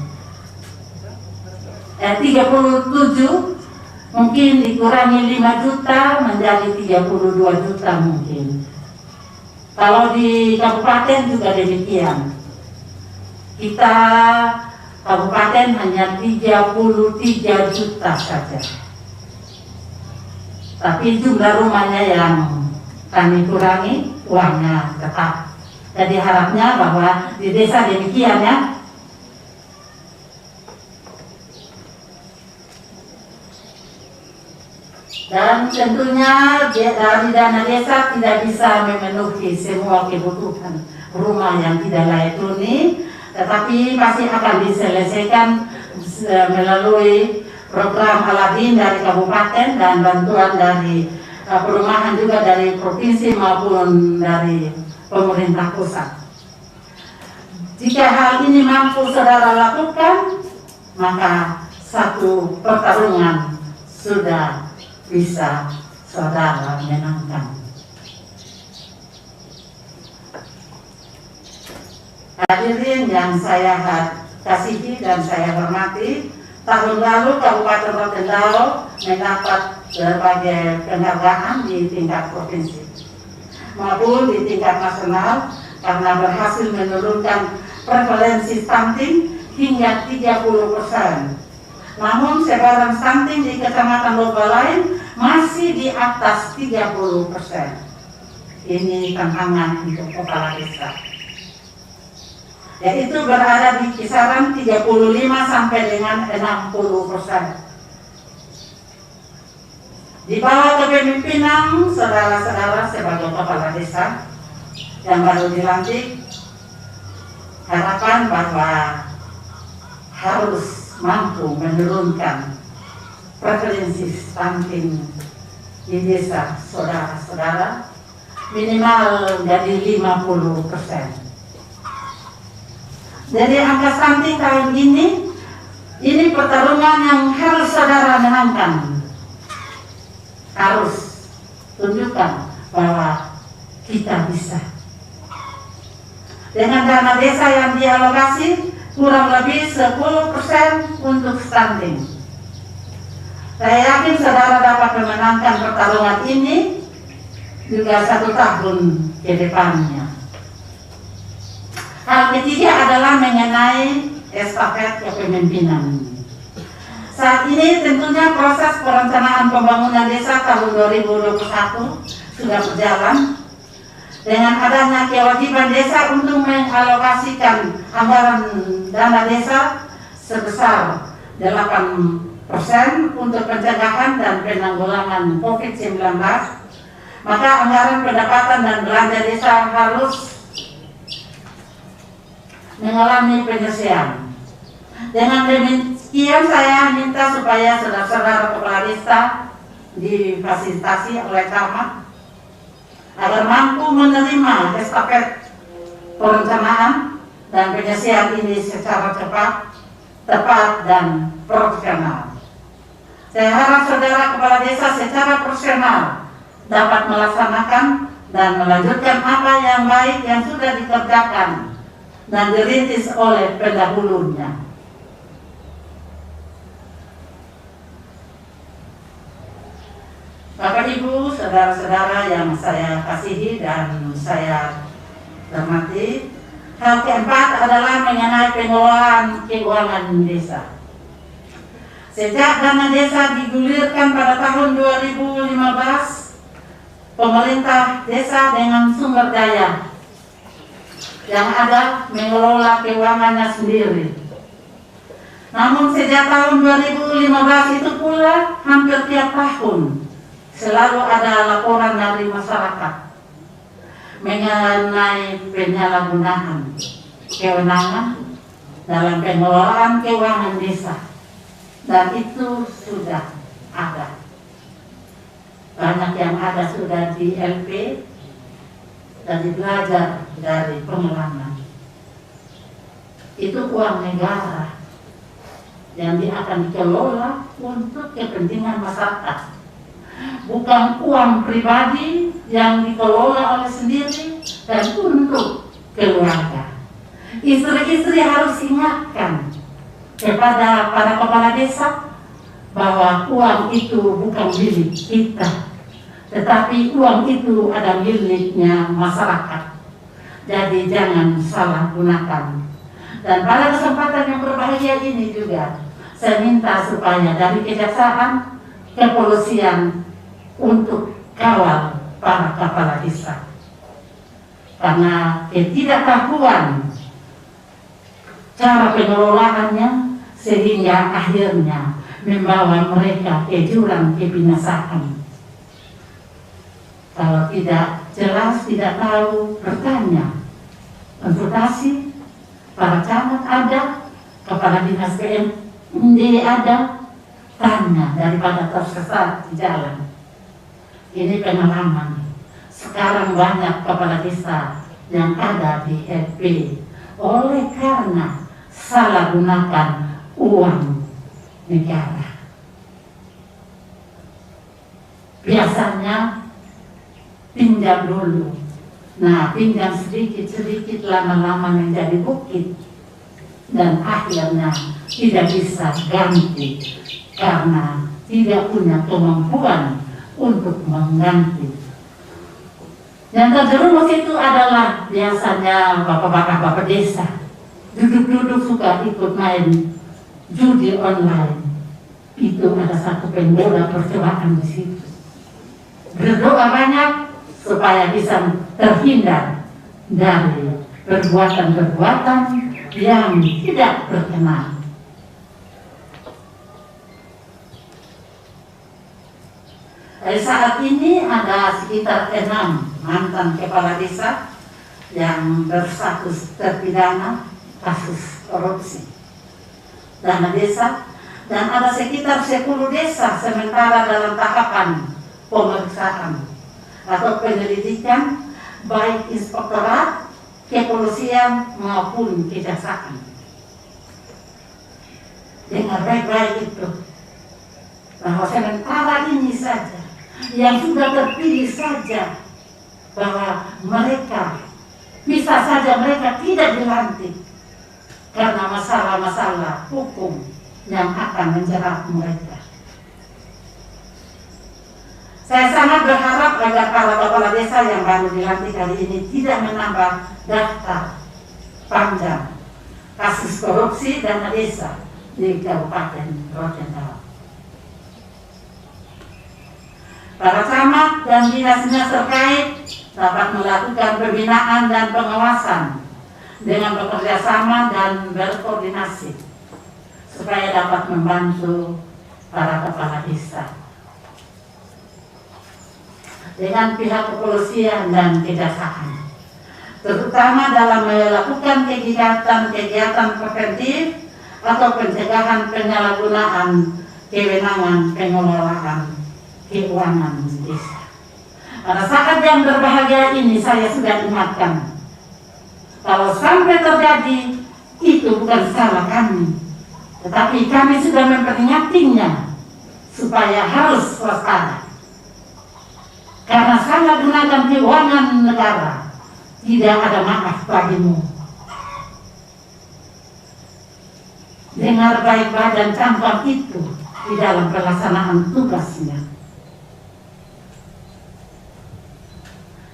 37 mungkin dikurangi 5 juta menjadi 32 juta mungkin. Kalau di kabupaten juga demikian. Kita kabupaten hanya 33 juta saja. Tapi jumlah rumahnya yang kami kurangi, uangnya tetap. Jadi harapnya bahwa di desa demikian ya. Dan tentunya dari dana desa tidak bisa memenuhi semua kebutuhan rumah yang tidak layak huni, tetapi pasti akan diselesaikan melalui program Aladin dari kabupaten dan bantuan dari perumahan juga dari provinsi maupun dari pemerintah pusat. Jika hal ini mampu saudara lakukan, maka satu pertarungan sudah bisa saudara menangkan. Hadirin yang saya kasihi dan saya hormati, tahun lalu Kabupaten Rotendao mendapat berbagai penghargaan di tingkat provinsi maupun di tingkat nasional karena berhasil menurunkan prevalensi stunting hingga 30%. Namun sebaran stunting di kecamatan Lomba lain masih di atas 30%. Ini tantangan untuk kepala desa. Yaitu berada di kisaran 35 sampai dengan 60%. Di bawah kepemimpinan saudara-saudara sebagai kepala desa yang baru dilantik, harapan bahwa harus mampu menurunkan prevalensi stunting di desa saudara-saudara minimal dari 50%. Jadi angka stunting tahun ini pertarungan yang harus saudara menangkan. Harus tunjukkan bahwa kita bisa. Dengan dana desa yang dialokasi kurang lebih 10% untuk stunting. Saya yakin saudara dapat memenangkan pertarungan ini juga 1 tahun ke depannya. Hal ketiga adalah mengenai estafet kepemimpinan. Saat ini tentunya proses perencanaan pembangunan desa tahun 2021 sudah berjalan dengan adanya kewajiban desa untuk mengalokasikan anggaran dana desa sebesar 8% untuk pencegahan dan penanggulangan COVID-19, maka anggaran pendapatan dan belanja desa harus mengalami penyelesaian. Dengan demikian saya minta supaya saudara-saudara kepala desa difasilitasi oleh camat agar mampu menerima estafet perencanaan dan penyelesaian ini secara cepat, tepat, dan profesional. Saya harap saudara kepala desa secara profesional dapat melaksanakan dan melanjutkan apa yang baik yang sudah dikerjakan dan dirintis oleh pendahulunya. Bapak Ibu, saudara-saudara yang saya kasihi dan saya hormati, Hal keempat adalah mengenai pengelolaan keuangan desa. Sejak dana desa digulirkan pada tahun 2015, pemerintah desa dengan sumber daya yang ada mengelola keuangannya sendiri. Namun sejak tahun 2015 itu pula hampir tiap tahun selalu ada laporan dari masyarakat mengenai penyalahgunaan kewenangan dalam pengelolaan keuangan desa, dan itu sudah ada. Banyak yang ada sudah di LP dan belajar dari pengalaman. Itu uang negara yang akan dikelola untuk kepentingan masyarakat, bukan uang pribadi yang dikelola oleh sendiri dan untuk keluarga. Istri-istri harus ingatkan kepada para kepala desa bahwa uang itu bukan milik kita, tetapi uang itu ada miliknya masyarakat. Jadi jangan salah gunakan. Dan pada kesempatan yang berbahagia ini juga saya minta supaya dari kejaksaan, kepolisian untuk kawal para kepala desa, karena ketidaktahuan cara pengelolaannya sehingga akhirnya membawa mereka ke jurang kebinasaan. Kalau tidak jelas, tidak tahu, bertanya, konsultasi, para camat ada, kepala dinas PMD ada, tanya daripada tersesat di jalan. Ini pengalaman. Sekarang banyak kepala desa yang ada di FP oleh karena salah gunakan uang negara. Biasanya pinjam dulu. Nah, pinjam sedikit-sedikit, lama-lama menjadi bukit. Dan akhirnya tidak bisa ganti karena tidak punya kemampuan untuk mengganti. Yang terjerumus itu adalah biasanya bapak-bapak desa. Duduk-duduk suka ikut main judi online. Itu ada satu penggoda percobaan di situ. Berdoa banyak supaya bisa terhindar dari perbuatan-perbuatan yang tidak berkenan. Saat ini ada sekitar 6 mantan kepala desa yang berstatus terpidana kasus korupsi dana desa, dan ada sekitar 10 desa sementara dalam tahapan pemeriksaan atau penyelidikan baik inspektorat, kepolisian maupun kejaksaan. Dengar baik-baik itu, bahwa sementara ini saja yang sudah terpilih saja, bahwa mereka bisa saja mereka tidak dilantik karena masalah-masalah hukum yang akan menjerat mereka. Saya sangat berharap agar para kepala desa yang baru dilantik kali ini tidak menambah daftar panjang kasus korupsi dana desa di Kabupaten Rotendao. Para camat dan dinas-dinas terkait dapat melakukan pembinaan dan pengawasan dengan bekerja sama dan berkoordinasi supaya dapat membantu para kepala desa dengan pihak kepolisian dan kejaksaan, terutama dalam melakukan kegiatan-kegiatan preventif atau pencegahan penyalahgunaan kewenangan pengelolaan keuangan desa. Pada saat yang berbahagia ini saya sudah ingatkan, kalau sampai terjadi itu bukan salah kami, tetapi kami sudah memperingatinya supaya harus waspada. Karena salah gunakan keuangan negara, tidak ada maaf bagimu. Dengar baik-baik dan camkan itu di dalam pelaksanaan tugasnya.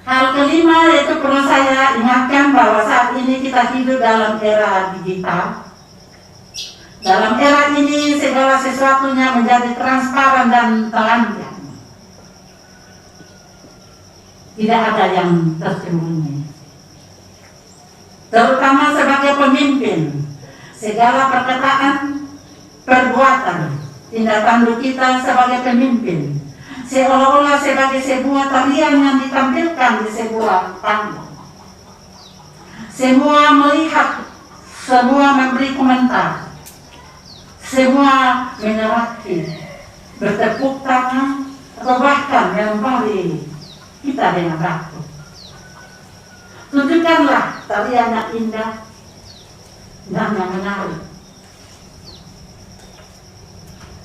Hal kelima yaitu perlu saya ingatkan bahwa saat ini ini kita hidup dalam era digital. Dalam era ini segala sesuatunya menjadi transparan dan telanjang. Tidak ada yang tersembunyi. Terutama sebagai pemimpin, segala perkataan, perbuatan, tindak tanduk kita sebagai pemimpin seolah-olah sebagai sebuah tarian yang ditampilkan di sebuah panggung. Semua melihat, semua memberi komentar, semua menyerahkan, bertepuk tangan, atau bahkan melempari kita dengan batu. Tunjukkanlah tarian yang indah dan yang menarik,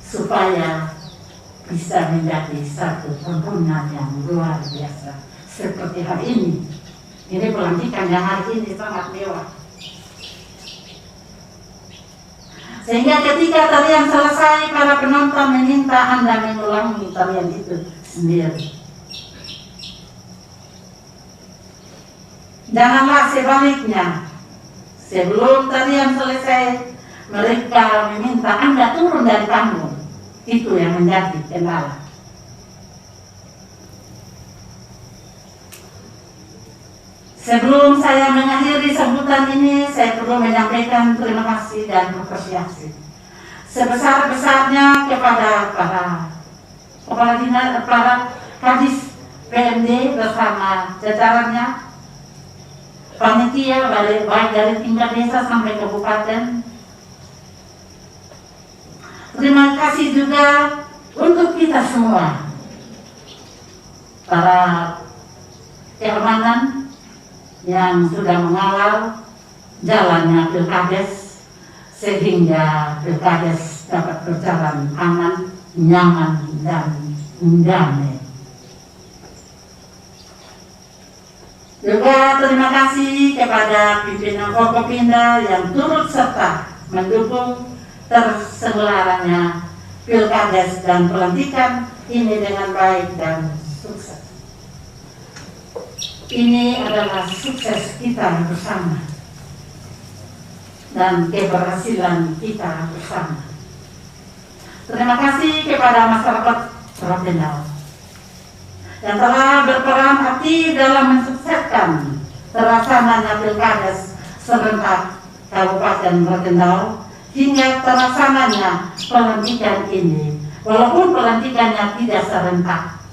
supaya bisa menjadi satu tontonan yang luar biasa seperti hari ini. Ini pelantikan yang hari ini sangat mewah. Sehingga ketika tarian selesai, para penonton meminta Anda mengulangi tarian itu sendiri. Janganlah sebaliknya. Sebelum tarian selesai, mereka meminta Anda turun dari panggung. Itu yang menjadi kendala. Sebelum saya mengakhiri sambutan ini, saya perlu menyampaikan terima kasih dan apresiasi sebesar-besarnya kepada para kepala dinas, para kadis PMD bersama jajarannya, panitia baik dari tingkat desa sampai kabupaten. Terima kasih juga untuk kita semua, para keamanan yang sudah mengawal jalannya Pilkades sehingga Pilkades dapat berjalan aman, nyaman, dan damai. Juga terima kasih kepada pimpinan Forkopimda yang turut serta mendukung terselenggaranya Pilkades dan pelantikan ini dengan baik dan sukses. Ini adalah sukses kita bersama dan keberhasilan kita bersama. Terima kasih kepada masyarakat Rotendao yang telah berperan aktif dalam mensukseskan terlaksananya Pilkades serentak Kabupaten Rotendao hingga terlaksananya pelantikan ini. Walaupun pelantikannya tidak serentak,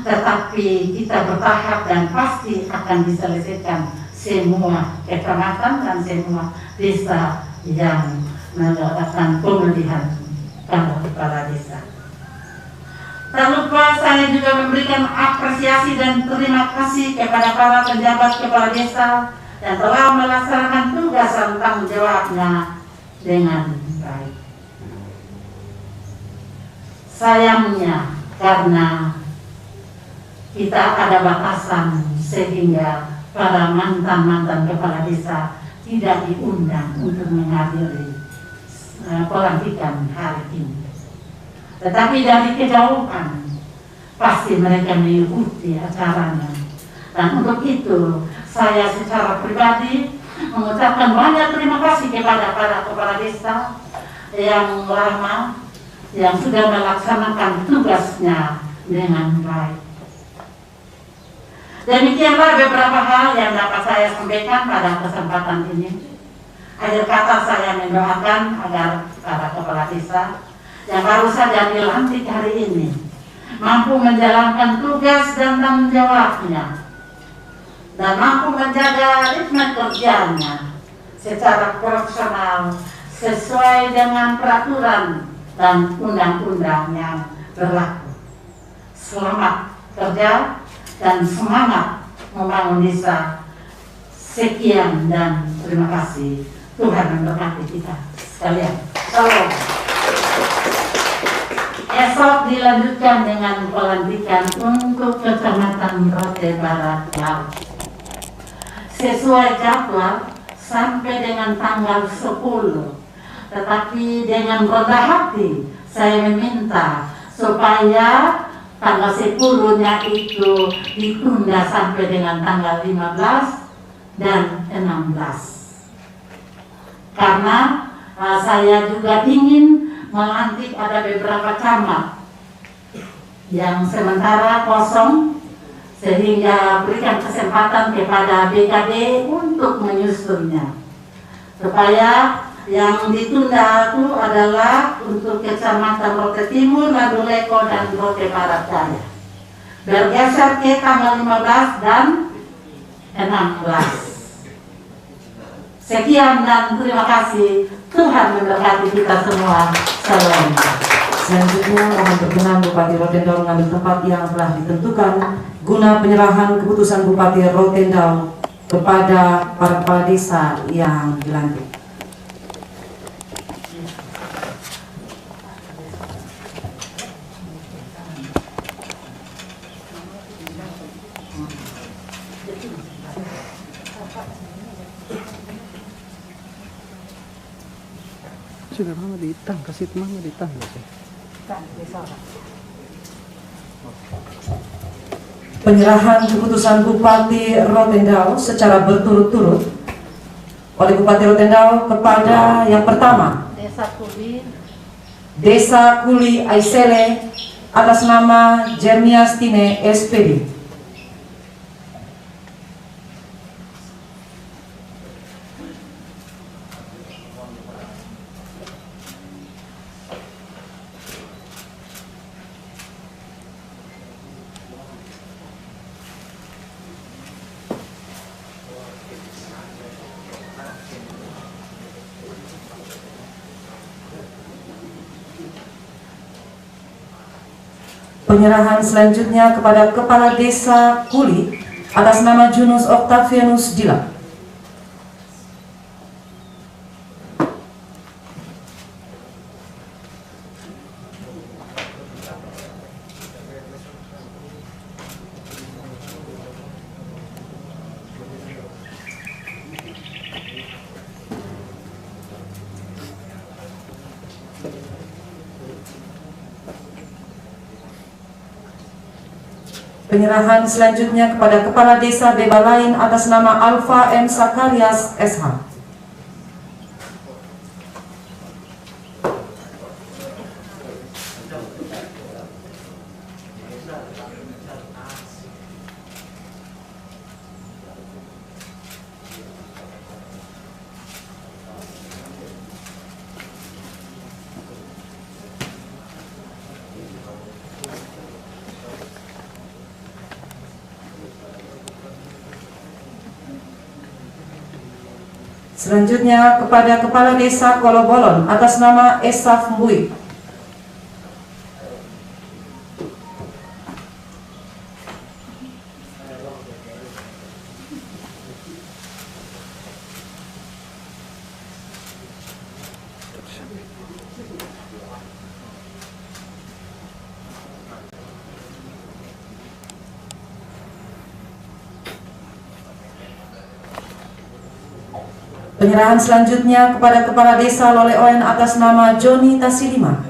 tetapi kita bertahap dan pasti akan diselesaikan semua kecamatan dan semua desa yang mendapatkan pemilihan kepala desa. Tak lupa saya juga memberikan apresiasi dan terima kasih kepada para penjabat kepala desa yang telah melaksanakan tugas dan tanggung jawabnya dengan baik. Sayangnya karena kita ada batasan sehingga para mantan-mantan kepala desa tidak diundang untuk menghadiri pelantikan hari ini. Tetapi dari kejauhan pasti mereka mengikuti acaranya. Dan untuk itu saya secara pribadi mengucapkan banyak terima kasih kepada para kepala desa yang lama yang sudah melaksanakan tugasnya dengan baik. Demikianlah beberapa hal yang dapat saya sampaikan pada kesempatan ini. Akhir kata saya mendoakan agar para kepala desa yang baru saja dilantik hari ini mampu menjalankan tugas dan tanggung jawabnya dan mampu menjaga ritme kerjanya secara profesional sesuai dengan peraturan dan undang-undang yang berlaku. Selamat kerja dan semangat membangun desa. Sekian dan terima kasih. Tuhan memberkati kita sekalian. Salam. Esok dilanjutkan dengan pelantikan untuk Kecamatan Rote Barat Laut. Sesuai jadwal sampai dengan tanggal 10. Tetapi dengan rendah hati saya meminta supaya tanggal 10-nya itu ditunda sampai dengan tanggal 15 dan 16. Karena saya juga ingin melantik ada beberapa camat yang sementara kosong, sehingga berikan kesempatan kepada BKD untuk menyusunnya. Supaya yang ditunda itu adalah untuk Kecamatan Rote Timur, Laduleko, dan Rote Barat Daya. Bergeser ke tanggal 15 dan 16. Sekian dan terima kasih. Tuhan memberkati kita semua. Salam. Selanjutnya mohon berkenan Bupati Rotendao mengambil tempat yang telah ditentukan guna penyerahan keputusan Bupati Rotendao kepada para kepala desa yang dilantik. Sudah mama ditang, kasih mama ditang. Penyerahan keputusan Bupati Rotendao secara berturut-turut oleh Bupati Rotendao kepada yang pertama Desa Kuli Aisele atas nama Jeremias Tine SPD. Penyerahan selanjutnya kepada Kepala Desa Kuli atas nama Junus Octavianus Dila. Penyerahan selanjutnya kepada Kepala Desa Bebalain atas nama Alfa M. Sakarias SH. Selanjutnya kepada Kepala Desa Kolobolon atas nama Esaf Mbui. Penyerahan selanjutnya kepada Kepala Desa Loleoen atas nama Joni Tasilima.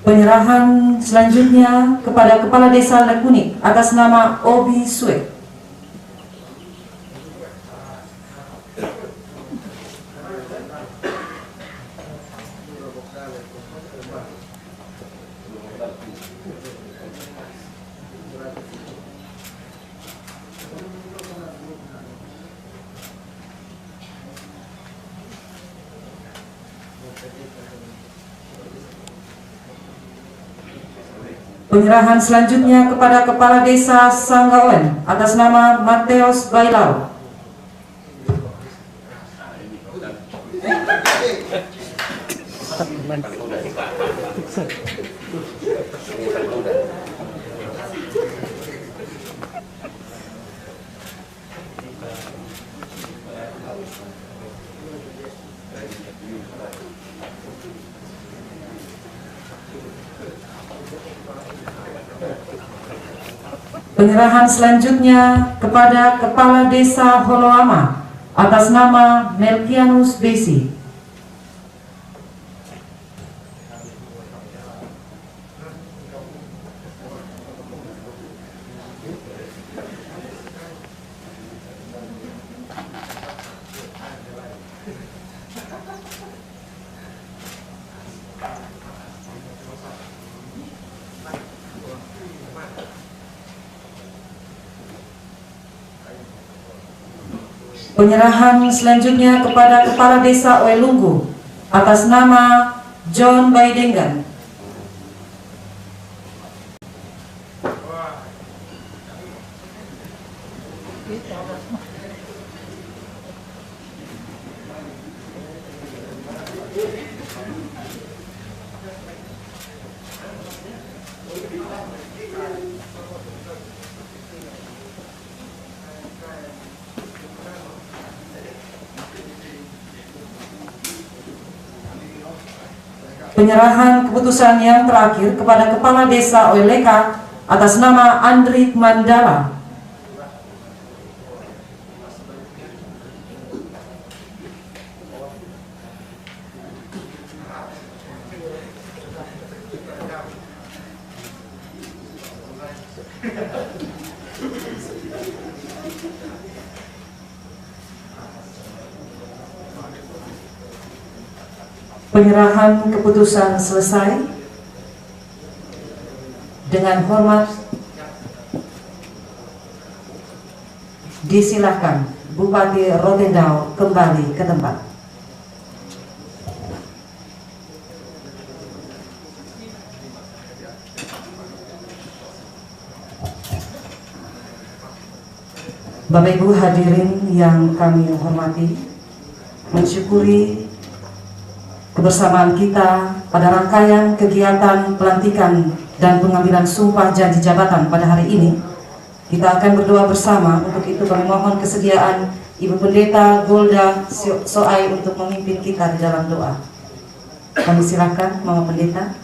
Penyerahan selanjutnya kepada Kepala Desa Lekunik atas nama Obi Sue. Penyerahan selanjutnya kepada Kepala Desa Sanggaoen atas nama Mateos Bailau. Penyerahan selanjutnya kepada Kepala Desa Holoama atas nama Melkianus Besi. Penyerahan selanjutnya kepada Kepala Desa Oelunggu atas nama John Baidengan. Penyerahan keputusan yang terakhir kepada Kepala Desa Oeleka atas nama Andrik Mandala. Penyerahan keputusan selesai. Dengan hormat disilakan Bupati Rotendao kembali ke tempat. Bapak Ibu hadirin yang kami hormati, mensyukuri kebersamaan kita pada rangkaian kegiatan pelantikan dan pengambilan sumpah janji jabatan pada hari ini. Kita akan berdoa bersama. Untuk itu kami mohon kesediaan Ibu Pendeta Golda Soai untuk memimpin kita di dalam doa. Kami silakan Mama Pendeta.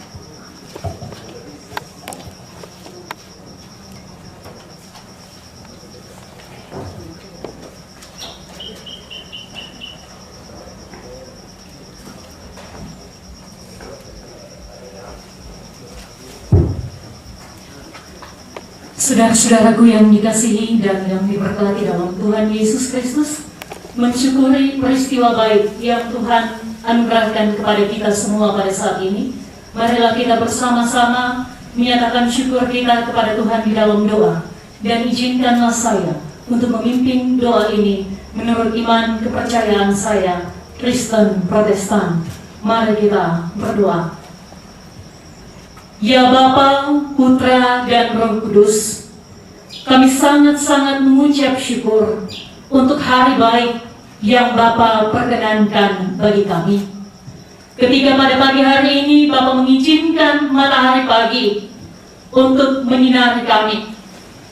Saudara-saudaraku yang dikasihi dan yang diberkati dalam Tuhan Yesus Kristus, mensyukuri peristiwa baik yang Tuhan anugerahkan kepada kita semua pada saat ini. Marilah kita bersama-sama menyatakan syukur kita kepada Tuhan di dalam doa. Dan izinkanlah saya untuk memimpin doa ini menurut iman kepercayaan saya, Kristen Protestan. Mari kita berdoa. Ya Bapa, Putra, dan Roh Kudus, kami sangat-sangat mengucap syukur untuk hari baik yang Bapa perkenankan bagi kami. Ketika pada pagi hari ini Bapa mengizinkan matahari pagi untuk menyinari kami,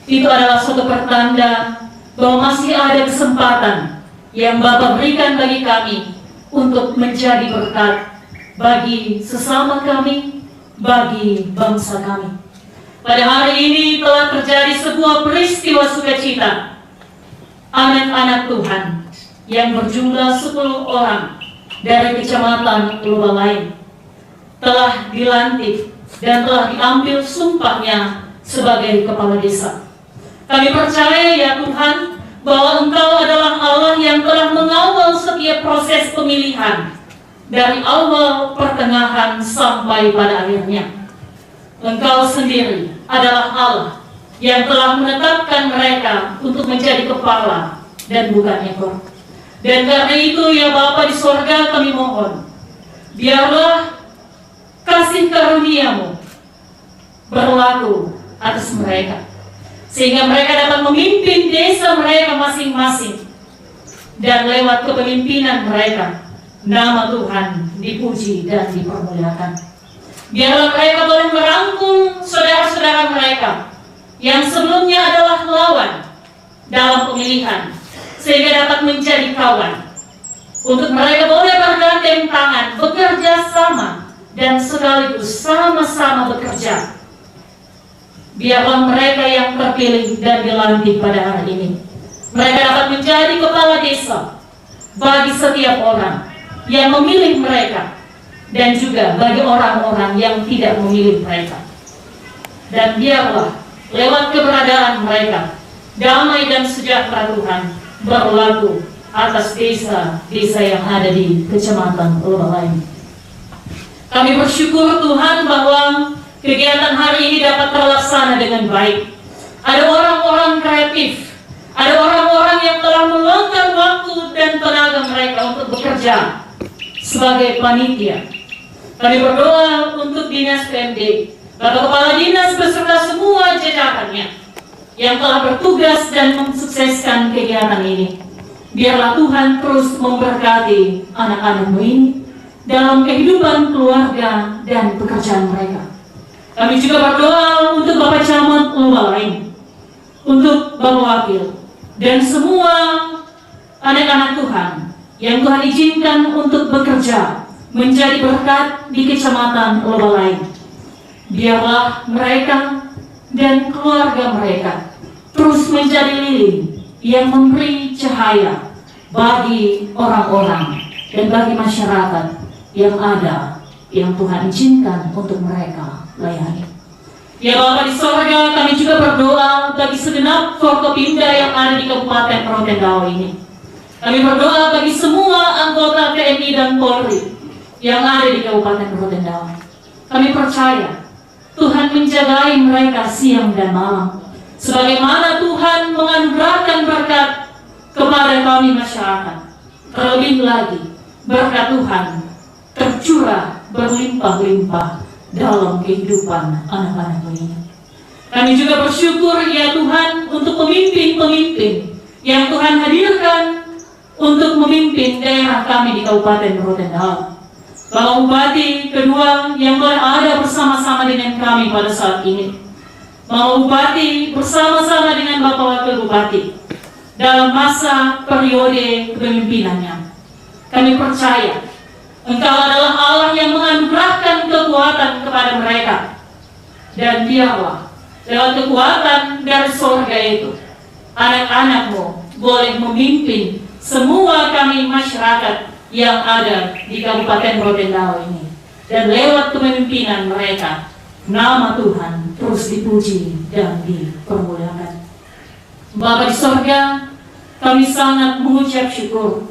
itu adalah suatu pertanda bahwa masih ada kesempatan yang Bapa berikan bagi kami untuk menjadi berkat bagi sesama kami, bagi bangsa kami. Pada hari ini telah terjadi sebuah peristiwa sukacita. Anak-anak Tuhan yang berjumlah 10 orang dari kecamatan Lubalain telah dilantik dan telah diambil sumpahnya sebagai kepala desa. Kami percaya ya Tuhan bahwa Engkau adalah Allah yang telah mengawal setiap proses pemilihan dari awal, pertengahan, sampai pada akhirnya. Engkau sendiri adalah Allah yang telah menetapkan mereka untuk menjadi kepala dan bukan ekor. Dan karena itu ya Bapa di sorga kami mohon, biarlah kasih karunia-Mu berlaku atas mereka, sehingga mereka dapat memimpin desa mereka masing-masing. Dan lewat kepemimpinan mereka, nama Tuhan dipuji dan dipermuliakan. Biarlah mereka boleh merangkul saudara-saudara mereka yang sebelumnya adalah lawan dalam pemilihan, sehingga dapat menjadi kawan. Untuk mereka boleh bergandeng tangan, bekerja sama, dan sekaligus sama-sama bekerja biarlah mereka yang terpilih dan dilantik pada hari ini, mereka dapat menjadi kepala desa bagi setiap orang yang memilih mereka, dan juga bagi orang-orang yang tidak memilih mereka. Dan biarlah lewat keberadaan mereka, damai dan sejahtera Tuhan berlaku atas desa-desa yang ada di Kecamatan Lobalain. Kami bersyukur Tuhan bahwa kegiatan hari ini dapat terlaksana dengan baik. Ada orang-orang kreatif, ada orang-orang yang telah meluangkan waktu dan tenaga mereka untuk bekerja sebagai panitia. Kami berdoa untuk Dinas PMD, Bapak Kepala Dinas beserta semua jajarannya yang telah bertugas dan mensukseskan kegiatan ini. Biarlah Tuhan terus memberkati anak-anakmu ini dalam kehidupan keluarga dan pekerjaan mereka. Kami juga berdoa untuk Bapak Camat Lobalain, untuk Bapak Wakil, dan semua anak-anak Tuhan yang Tuhan izinkan untuk bekerja menjadi berkat di Kecamatan Lobalain. Biarlah mereka dan keluarga mereka terus menjadi lilin yang memberi cahaya bagi orang-orang dan bagi masyarakat yang ada, yang Tuhan izinkan untuk mereka layani. Ya Bapa di sorga, kami juga berdoa bagi segenap Forkopimda yang ada di Kabupaten Rotendao ini. Kami berdoa bagi semua anggota TNI dan Polri yang ada di Kabupaten Rotendao. Kami percaya Tuhan menjagai mereka siang dan malam, sebagaimana Tuhan menganugerahkan berkat kepada kami masyarakat. Terlebih lagi, berkat Tuhan tercurah berlimpah-limpah dalam kehidupan anak-anak ini. Kami juga bersyukur ya Tuhan untuk pemimpin-pemimpin yang Tuhan hadirkan untuk memimpin daerah kami di Kabupaten Rotendao. Bapak Bupati kedua yang berada bersama-sama dengan kami pada saat ini, Bapak Bupati bersama-sama dengan Bapak Wakil Bupati dalam masa periode kepemimpinannya. Kami percaya Engkau adalah Allah yang menganugerahkan kekuatan kepada mereka, dan biarlah lewat kekuatan dari surga itu anak-anakmu boleh memimpin semua kami masyarakat yang ada di Kabupaten Rotendao ini, dan lewat kepemimpinan mereka nama Tuhan terus dipuji dan dipermuliakan. Bapa di sorga, kami sangat mengucap syukur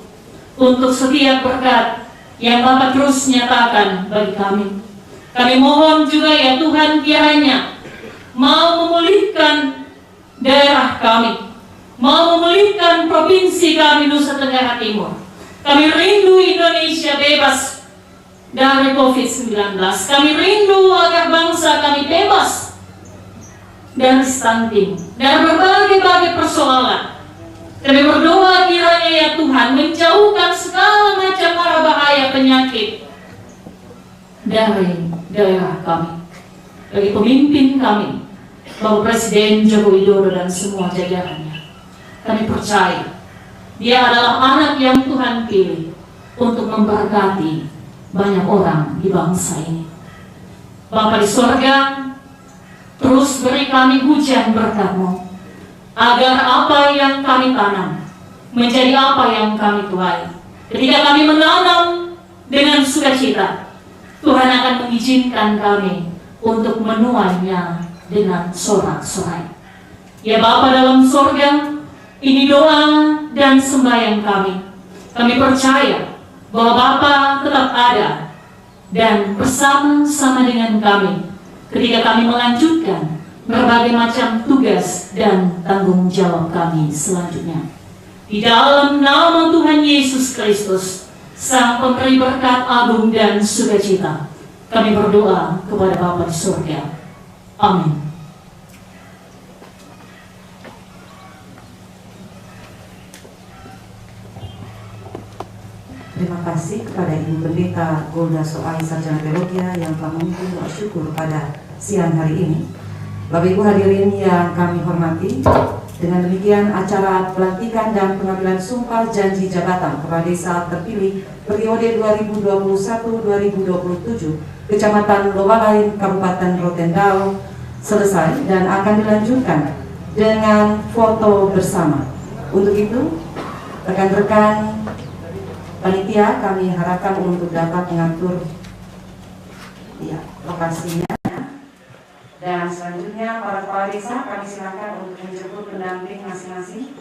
untuk setiap berkat yang Bapa terus nyatakan bagi kami. Kami mohon juga ya Tuhan kiranya mau memulihkan daerah kami, mau memulihkan provinsi kami Nusa Tenggara Timur. Kami rindu Indonesia bebas dari COVID-19. Kami rindu agar bangsa kami bebas dari stunting, dari berbagai persoalan. Kami berdoa kiranya ya Tuhan menjauhkan segala macam mara bahaya penyakit dari daerah kami. Bagi pemimpin kami, Bapak Presiden Joko Widodo dan semua jajarannya, kami percaya Dia adalah anak yang Tuhan pilih untuk memberkati banyak orang di bangsa ini. Bapa di sorga, terus beri kami hujan berkat-Mu, agar apa yang kami tanam menjadi apa yang kami tuai. Ketika kami menanam dengan sukacita, Tuhan akan mengizinkan kami untuk menuainya dengan sorak-sorai. Ya Bapa dalam sorga, ini doa dan sembahyang kami. Kami percaya bahwa Bapa tetap ada dan bersama-sama dengan kami ketika kami melanjutkan berbagai macam tugas dan tanggung jawab kami selanjutnya. Di dalam nama Tuhan Yesus Kristus, Sang Pemberi berkat agung dan sukacita, kami berdoa kepada Bapa di surga. Amin. Terima kasih kepada Ibu Pendeta Golda Soai Sarjana Teologia yang telah memimpin doa syukur pada siang hari ini. Bapak Ibu hadirin yang kami hormati, dengan demikian acara pelantikan dan pengambilan sumpah janji jabatan kepala desa terpilih periode 2021-2027 Kecamatan Lobalain, Kabupaten Rotendao selesai dan akan dilanjutkan dengan foto bersama. Untuk itu, rekan-rekan panitia kami harapkan untuk dapat mengatur lokasinya. Dan selanjutnya para kepala desa kami silakan untuk menjemput pendamping masing-masing